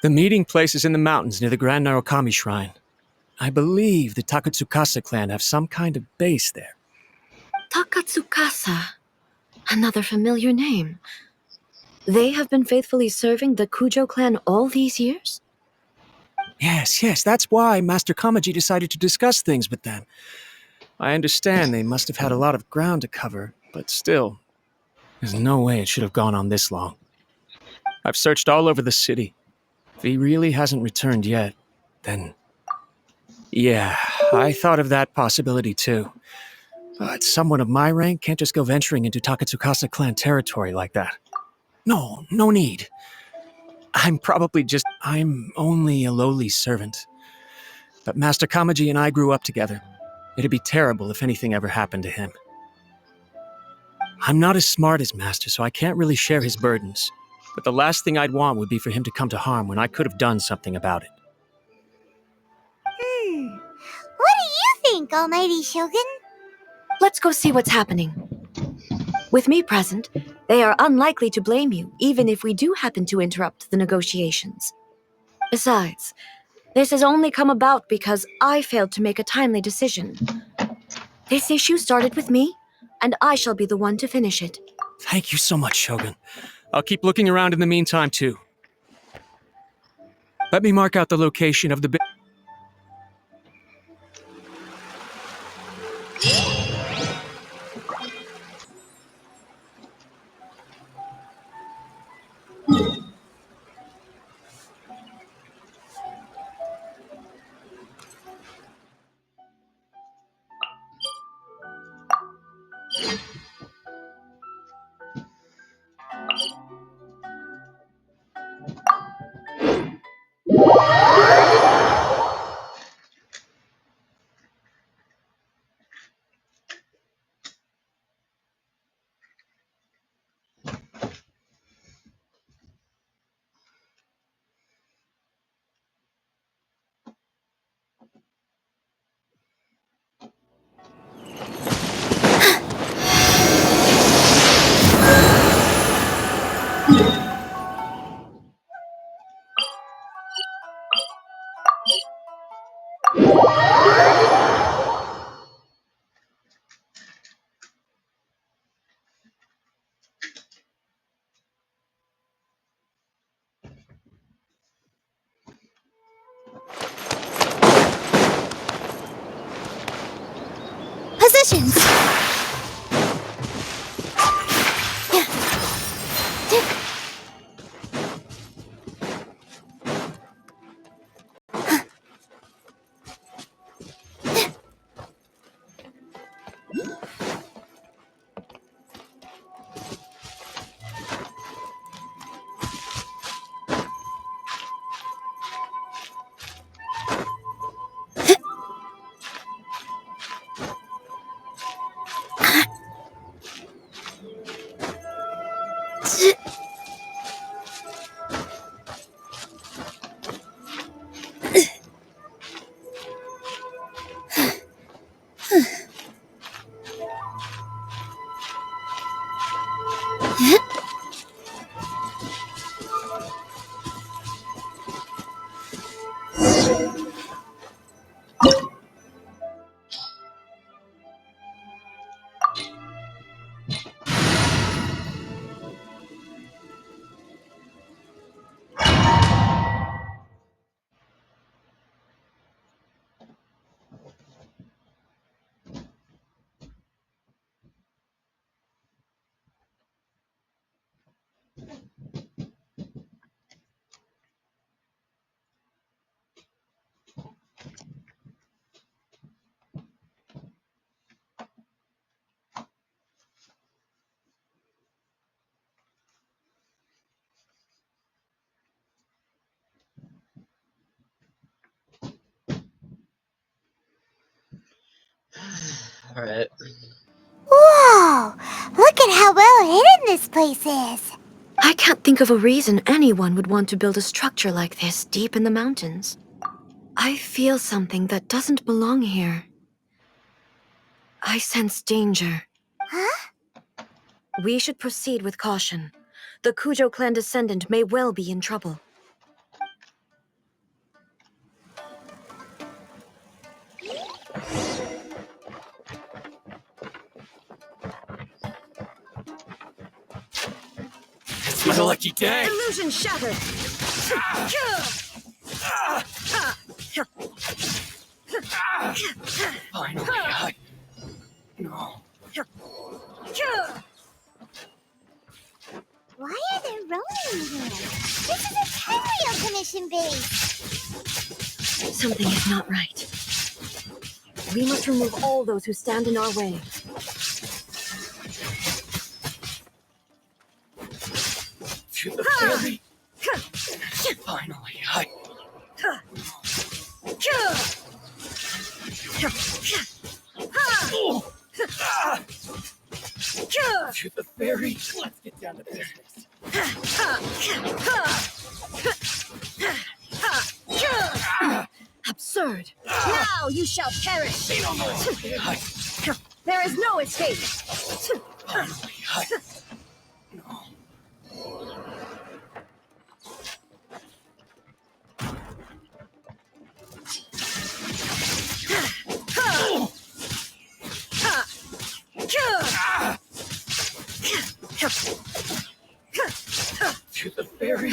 [SPEAKER 4] The meeting place is in the mountains near the Grand Narukami Shrine. I believe the Takatsukasa clan have some kind of base there.
[SPEAKER 7] Takatsukasa. Another familiar name. They have been faithfully serving the Kujo clan all these years?
[SPEAKER 4] Yes, that's why Master Kamaji decided to discuss things with them. I understand they must have had a lot of ground to cover, but still, there's no way it should have gone on this long. I've searched all over the city. If he really hasn't returned yet, then... Yeah, I thought of that possibility too. But someone of my rank can't just go venturing into Takatsukasa clan territory like that. No need. I'm only a lowly servant. But Master Kamaji and I grew up together. It'd be terrible if anything ever happened to him. I'm not as smart as Master, so I can't really share his burdens. But the last thing I'd want would be for him to come to harm when I could have done something about it.
[SPEAKER 5] What do you think, Almighty Shogun?
[SPEAKER 7] Let's go see what's happening. With me present, they are unlikely to blame you, even if we do happen to interrupt the negotiations. Besides, this has only come about because I failed to make a timely decision. This issue started with me, and I shall be the one to finish it.
[SPEAKER 4] Thank you so much, Shogun. I'll keep looking around in the meantime, too. Let me mark out the location of the
[SPEAKER 5] Positions!
[SPEAKER 11] Alright.
[SPEAKER 5] Whoa! Look at how well hidden this place is!
[SPEAKER 7] I can't think of a reason anyone would want to build a structure like this deep in the mountains. I feel something that doesn't belong here. I sense danger.
[SPEAKER 5] Huh?
[SPEAKER 7] We should proceed with caution. The Kujo clan descendant may well be in trouble.
[SPEAKER 6] It's my lucky day.
[SPEAKER 7] Illusion shattered!
[SPEAKER 6] Finally, No.
[SPEAKER 5] Why are there Ronin here? This is a Tenryou Commission base!
[SPEAKER 7] Something is not right. We must remove all those who stand in our way.
[SPEAKER 6] To the ferry.
[SPEAKER 2] Finally, to the ferry. Let's get down to business.
[SPEAKER 7] Absurd. Now you shall perish. There is no escape.
[SPEAKER 2] To the ferry.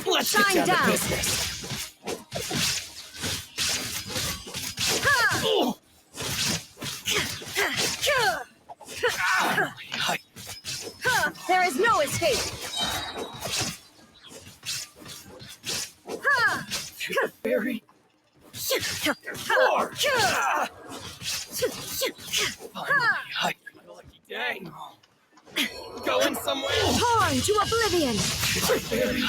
[SPEAKER 2] Let's
[SPEAKER 7] Shine
[SPEAKER 2] get down
[SPEAKER 7] down.
[SPEAKER 2] to business.
[SPEAKER 7] There is no escape.
[SPEAKER 2] To the ferry. Finally, my lucky day. Going somewhere.
[SPEAKER 7] Torn to oblivion.
[SPEAKER 2] To the ferry.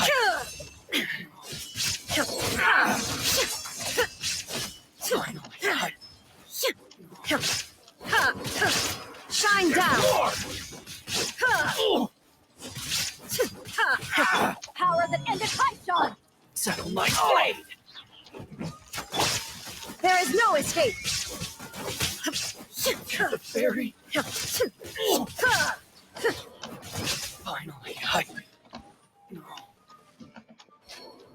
[SPEAKER 2] Finally,
[SPEAKER 7] Shine down. Power that ended Python.
[SPEAKER 2] settle my blade.
[SPEAKER 7] There is no escape.
[SPEAKER 2] To the ferry. Finally,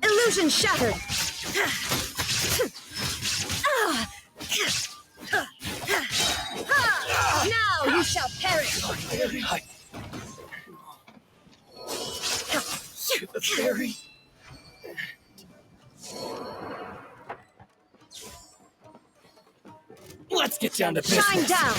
[SPEAKER 7] Illusion shattered. Now you shall perish.
[SPEAKER 2] To the ferry. Let's get down to business.
[SPEAKER 7] Shine down.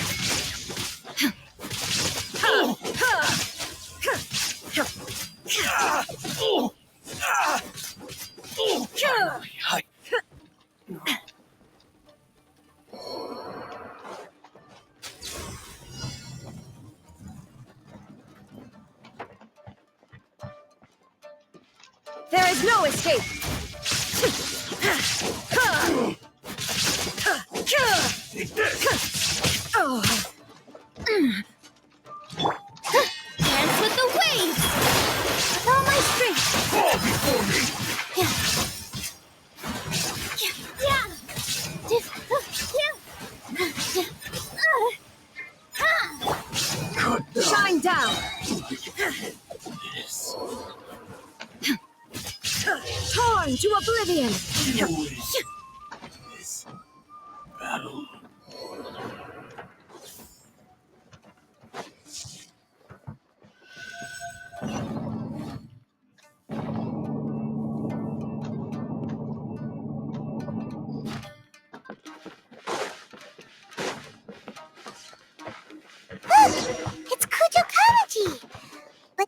[SPEAKER 7] There is no escape.
[SPEAKER 5] Dance with the waves! With all my strength!
[SPEAKER 2] Fall before me.
[SPEAKER 7] Shine down.
[SPEAKER 2] This
[SPEAKER 7] Torn to oblivion.
[SPEAKER 2] is battle.
[SPEAKER 5] It's Kujo Kamaji! But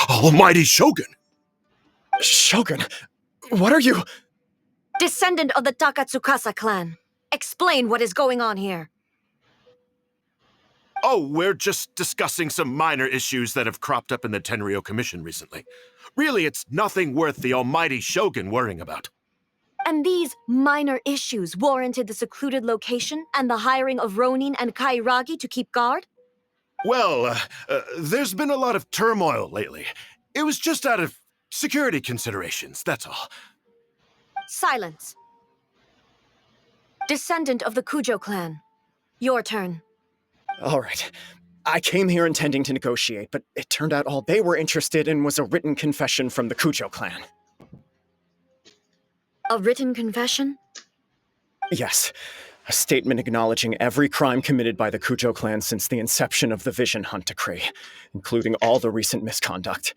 [SPEAKER 11] Almighty Shogun!
[SPEAKER 3] Shogun, what are you?
[SPEAKER 7] Descendant of the Takatsukasa clan. Explain what is going on here.
[SPEAKER 11] Oh, we're just discussing some minor issues that have cropped up in the Tenryo Commission recently. Really, it's nothing worth the Almighty Shogun worrying about.
[SPEAKER 7] And these minor issues warranted the secluded location and the hiring of Ronin and Kairagi to keep guard?
[SPEAKER 11] Well, there's been a lot of turmoil lately. It was just out of security considerations, that's all.
[SPEAKER 7] Silence. Descendant of the Kujo clan. Your turn.
[SPEAKER 3] All right. I came here intending to negotiate, but it turned out all they were interested in was a written confession from the Kujo clan.
[SPEAKER 7] A written confession?
[SPEAKER 3] Yes. A statement acknowledging every crime committed by the Kujo clan since the inception of the Vision Hunt decree, including all the recent misconduct.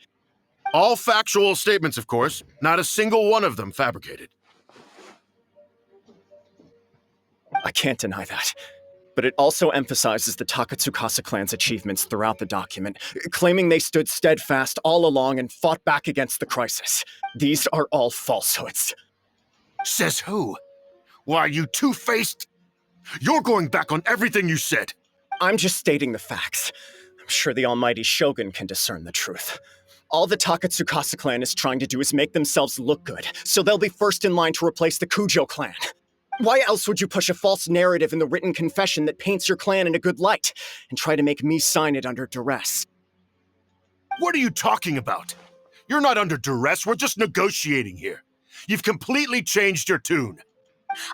[SPEAKER 11] All factual statements, of course. Not a single one of them fabricated.
[SPEAKER 3] I can't deny that. But it also emphasizes the Takatsukasa clan's achievements throughout the document, claiming they stood steadfast all along and fought back against the crisis. These are all falsehoods.
[SPEAKER 11] Says who? Why, you two-faced? You're going back on everything you said.
[SPEAKER 3] I'm just stating the facts. I'm sure the almighty Shogun can discern the truth. All the Takatsukasa clan is trying to do is make themselves look good, so they'll be first in line to replace the Kujo clan. Why else would you push a false narrative in the written confession that paints your clan in a good light, and try to make me sign it under duress?
[SPEAKER 11] What are you talking about? You're not under duress, we're just negotiating here. You've completely changed your tune.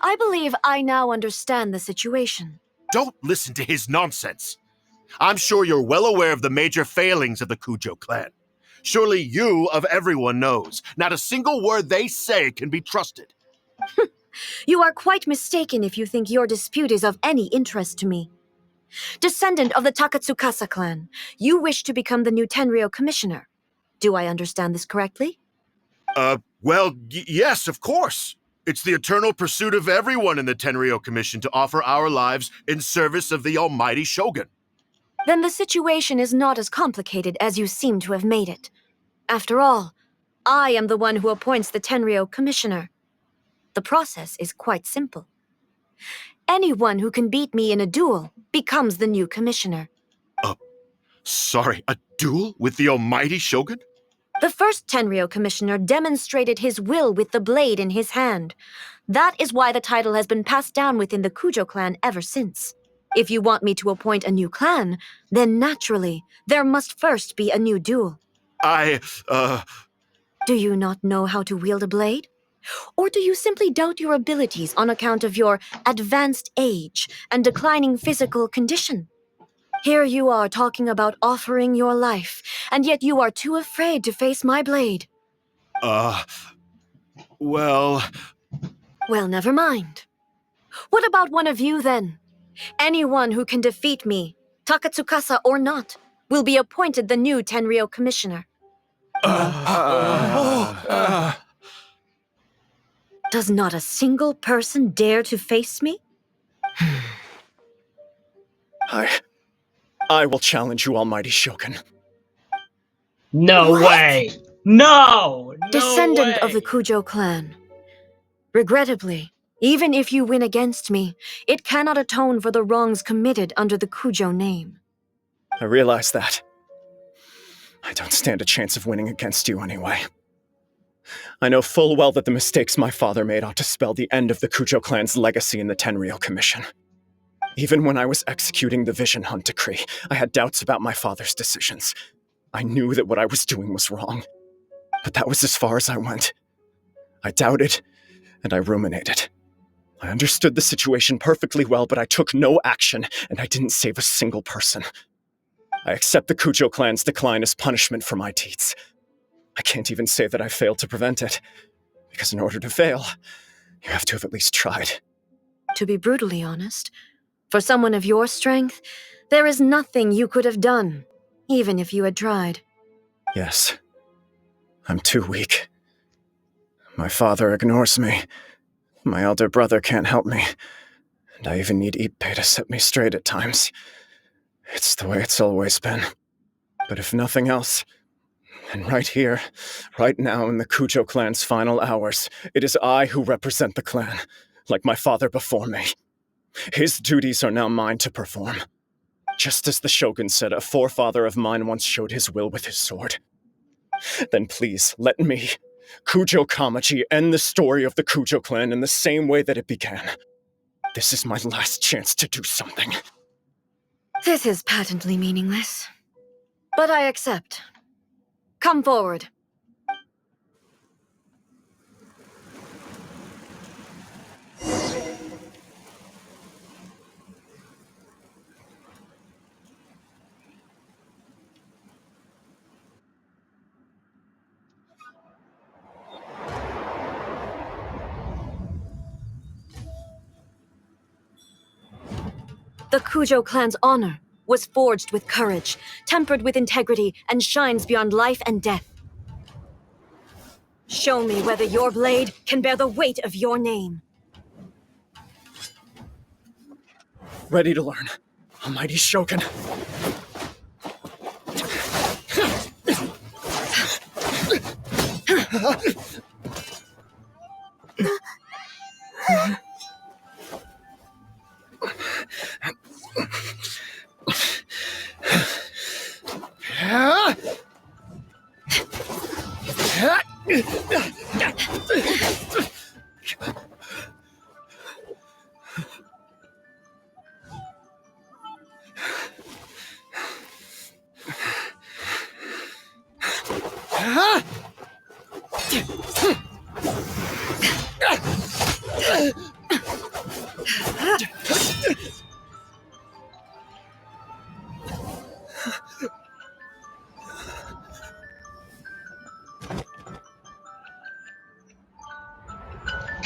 [SPEAKER 7] I believe I now understand the situation.
[SPEAKER 11] Don't listen to his nonsense. I'm sure you're well aware of the major failings of the Kujo clan. Surely you, of everyone, knows. Not a single word they say can be trusted.
[SPEAKER 7] You are quite mistaken if you think your dispute is of any interest to me. Descendant of the Takatsukasa clan, you wish to become the new Tenryou commissioner. Do I understand this correctly?
[SPEAKER 11] Well, yes, of course. It's the eternal pursuit of everyone in the Tenryou Commission to offer our lives in service of the almighty Shogun.
[SPEAKER 7] Then the situation is not as complicated as you seem to have made it. After all, I am the one who appoints the Tenryou commissioner. The process is quite simple. Anyone who can beat me in a duel becomes the new commissioner.
[SPEAKER 11] Sorry, a duel with the almighty Shogun?
[SPEAKER 7] The first Tenryou commissioner demonstrated his will with the blade in his hand. That is why the title has been passed down within the Kujo clan ever since. If you want me to appoint a new clan, then naturally, there must first be a new duel. Do you not know how to wield a blade? Or do you simply doubt your abilities on account of your advanced age and declining physical condition? Here you are talking about offering your life, and yet you are too afraid to face my blade.
[SPEAKER 11] Well,
[SPEAKER 7] never mind. What about one of you, then? Anyone who can defeat me, Takatsukasa or not, will be appointed the new Tenryou commissioner. Does not a single person dare to face me?
[SPEAKER 3] I will challenge you, almighty Shogun.
[SPEAKER 12] No way! No! No
[SPEAKER 7] Descendant
[SPEAKER 12] way.
[SPEAKER 7] of the Kujo clan. Regrettably, even if you win against me, it cannot atone for the wrongs committed under the Kujo name.
[SPEAKER 3] I realize that. I don't stand a chance of winning against you anyway. I know full well that the mistakes my father made ought to spell the end of the Kujo clan's legacy in the Tenryou Commission. Even when I was executing the Vision Hunt decree, I had doubts about my father's decisions. I knew that what I was doing was wrong. But that was as far as I went. I doubted, and I ruminated. I understood the situation perfectly well, but I took no action, and I didn't save a single person. I accept the Kujo clan's decline as punishment for my deeds. I can't even say that I failed to prevent it, because in order to fail, you have to have at least tried.
[SPEAKER 7] To be brutally honest, for someone of your strength, there is nothing you could have done, even if you had tried.
[SPEAKER 3] Yes. I'm too weak. My father ignores me. My elder brother can't help me. And I even need Ippei to set me straight at times. It's the way it's always been. But if nothing else, and right here, right now in the Kujo clan's final hours, it is I who represent the clan, like my father before me. His duties are now mine to perform. Just as the Shogun said, a forefather of mine once showed his will with his sword. Then please, let me, Kujo Kamaji, end the story of the Kujo clan in the same way that it began. This is my last chance to do something.
[SPEAKER 7] This is patently meaningless. But I accept. Come forward. The Kujo clan's honor was forged with courage, tempered with integrity, and shines beyond life and death. Show me whether your blade can bear the weight of your name.
[SPEAKER 3] Ready to learn. Almighty Shogun.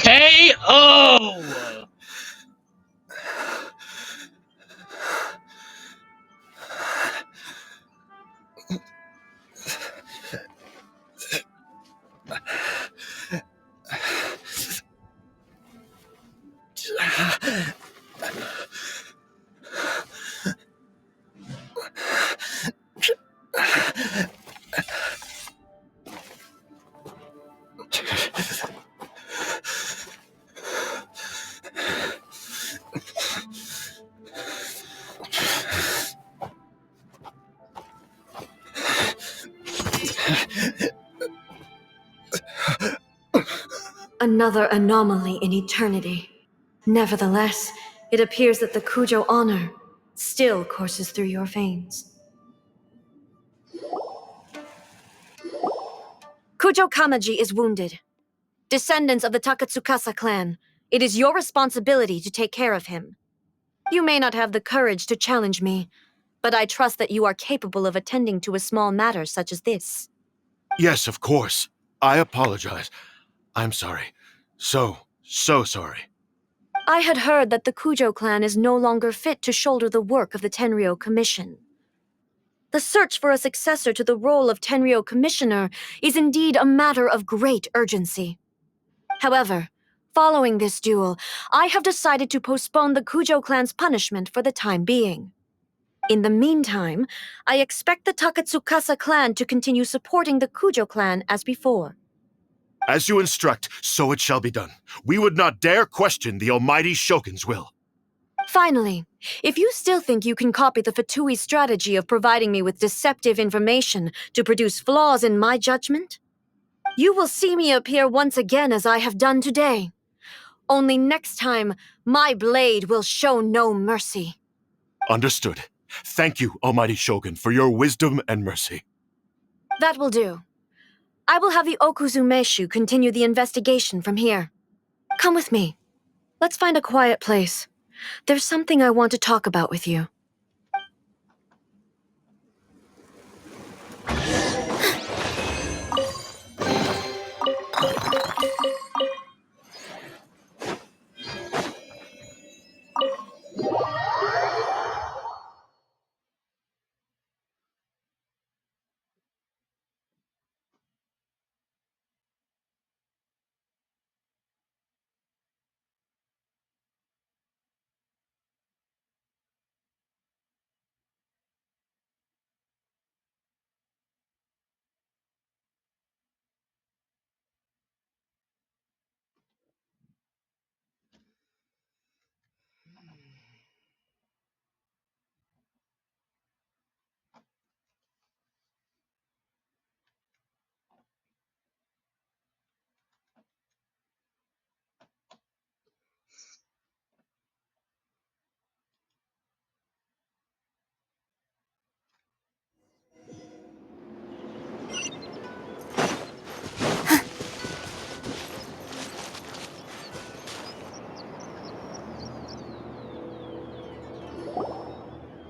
[SPEAKER 12] KO!
[SPEAKER 7] Another anomaly in eternity. Nevertheless, it appears that the Kujo honor still courses through your veins. Kujo Kamaji is wounded. Descendants of the Takatsukasa clan, it is your responsibility to take care of him. You may not have the courage to challenge me, but I trust that you are capable of attending to a small matter such as this.
[SPEAKER 11] Yes, of course. I apologize. I'm sorry. So sorry.
[SPEAKER 7] I had heard that the Kujo clan is no longer fit to shoulder the work of the Tenryou Commission. The search for a successor to the role of Tenryou Commissioner is indeed a matter of great urgency. However, following this duel, I have decided to postpone the Kujo clan's punishment for the time being. In the meantime, I expect the Takatsukasa clan to continue supporting the Kujo clan as before.
[SPEAKER 11] As you instruct, so it shall be done. We would not dare question the Almighty Shogun's will.
[SPEAKER 7] Finally, if you still think you can copy the Fatui strategy of providing me with deceptive information to produce flaws in my judgment, you will see me appear once again as I have done today. Only next time, my blade will show no mercy.
[SPEAKER 11] Understood. Thank you, Almighty Shogun, for your wisdom and mercy.
[SPEAKER 7] That will do. I will have the Okuzumeshu continue the investigation from here. Come with me. Let's find a quiet place. There's something I want to talk about with you.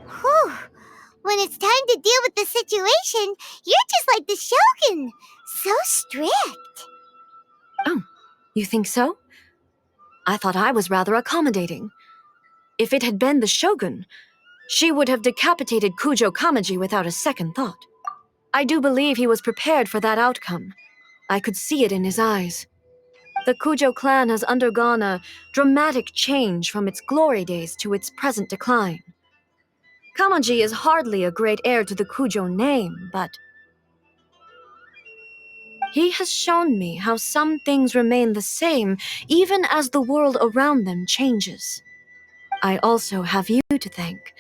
[SPEAKER 5] Whew. When it's time to deal with the situation, you're just like the Shogun. So strict.
[SPEAKER 7] Oh, you think so? I thought I was rather accommodating. If it had been the Shogun, she would have decapitated Kujo Kamaji without a second thought. I do believe he was prepared for that outcome. I could see it in his eyes. The Kujo clan has undergone a dramatic change from its glory days to its present decline. Kamaji is hardly a great heir to the Kujo name, but he has shown me how some things remain the same even as the world around them changes. I also have you to thank.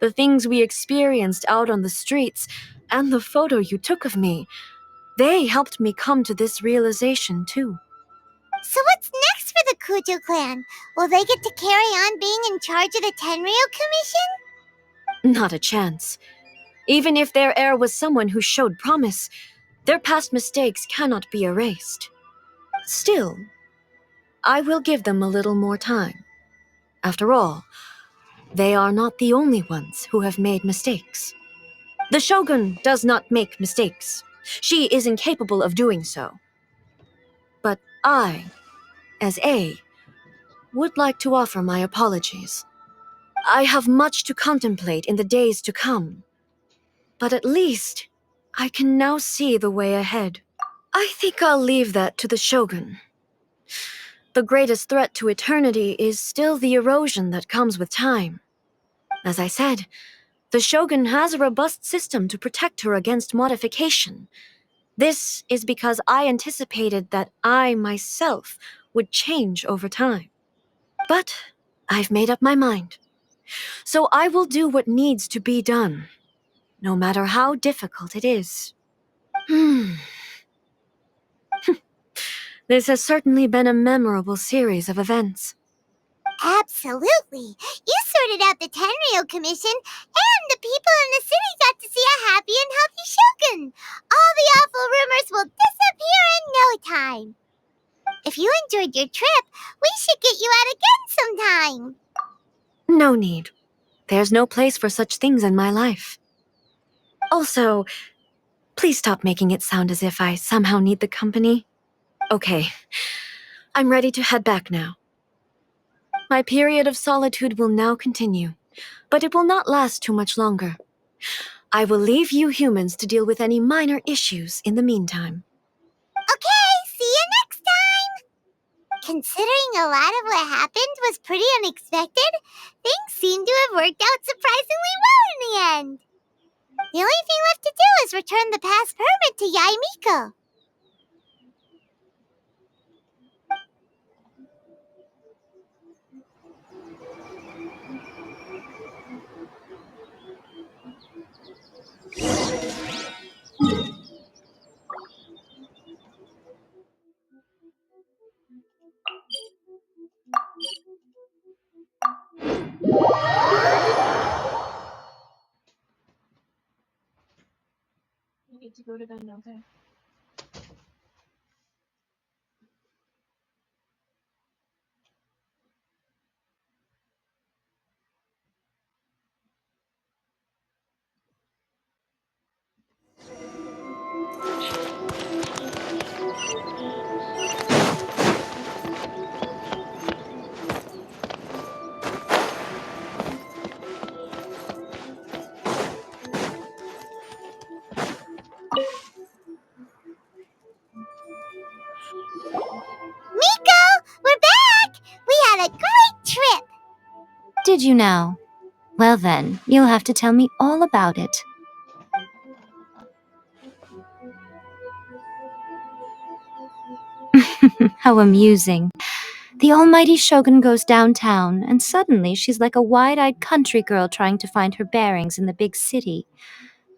[SPEAKER 7] The things we experienced out on the streets, and the photo you took of me, they helped me come to this realization too.
[SPEAKER 5] So what's next for the Kujo clan? Will they get to carry on being in charge of the Tenryu Commission?
[SPEAKER 7] Not a chance. Even if their heir was someone who showed promise, their past mistakes cannot be erased. Still, I will give them a little more time. After all, they are not the only ones who have made mistakes. The Shogun does not make mistakes. She is incapable of doing so. But I, as A, would like to offer my apologies. I have much to contemplate in the days to come. But at least, I can now see the way ahead. I think I'll leave that to the Shogun. The greatest threat to eternity is still the erosion that comes with time. As I said, the Shogun has a robust system to protect her against modification. This is because I anticipated that I myself would change over time. But I've made up my mind. So I will do what needs to be done, no matter how difficult it is. This has certainly been a memorable series of events.
[SPEAKER 5] Absolutely. You sorted out the Tenryu Commission, and the people in the city got to see a happy and healthy Shogun. All the awful rumors will disappear in no time. If you enjoyed your trip, we should get you out again sometime.
[SPEAKER 7] No need. There's no place for such things in my life. Also, please stop making it sound as if I somehow need the company. Okay, I'm ready to head back now. My period of solitude will now continue, but it will not last too much longer. I will leave you humans to deal with any minor issues in the meantime.
[SPEAKER 5] Okay, see you next time! Considering a lot of what happened was pretty unexpected, things seem to have worked out surprisingly well in the end. The only thing left to do is return the pass permit to Yaimiko.
[SPEAKER 8] You get to go to bed, okay?
[SPEAKER 5] Miko, we're back! We had a great trip!
[SPEAKER 1] Did you now? Well then, you'll have to tell me all about it. How amusing. The almighty Shogun goes downtown, and suddenly she's like a wide-eyed country girl trying to find her bearings in the big city.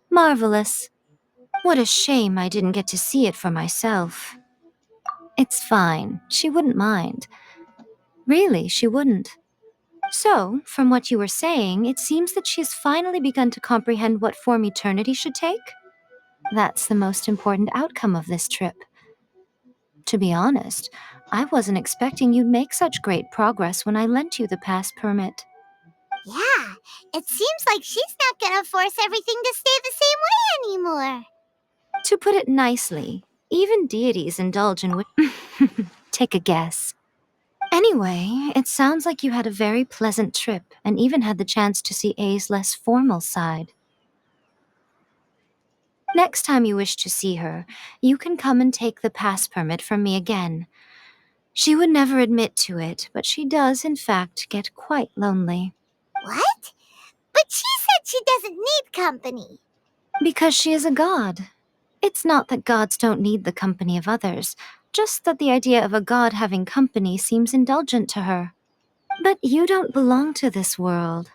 [SPEAKER 1] Marvelous. What a shame I didn't get to see it for myself. It's fine. She wouldn't mind. Really, she wouldn't. So, from what you were saying, it seems that she has finally begun to comprehend what form eternity should take? That's the most important outcome of this trip. To be honest, I wasn't expecting you'd make such great progress when I lent you the pass permit.
[SPEAKER 5] Yeah, it seems like she's not gonna force everything to stay the same way anymore.
[SPEAKER 1] To put it nicely, even deities indulge in Take a guess. Anyway, it sounds like you had a very pleasant trip and even had the chance to see A's less formal side. Next time you wish to see her, you can come and take the pass permit from me again. She would never admit to it, but she does, in fact, get quite lonely.
[SPEAKER 5] What? But she said she doesn't need company.
[SPEAKER 1] Because she is a god. It's not that gods don't need the company of others, just that the idea of a god having company seems indulgent to her. But you don't belong to this world.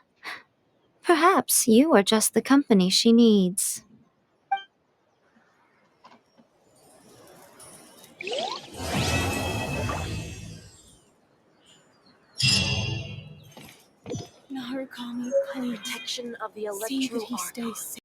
[SPEAKER 1] Perhaps you are just the company she needs.
[SPEAKER 8] Narukami, please.
[SPEAKER 7] Protection of the
[SPEAKER 8] See that he
[SPEAKER 7] Electro
[SPEAKER 8] stays safe.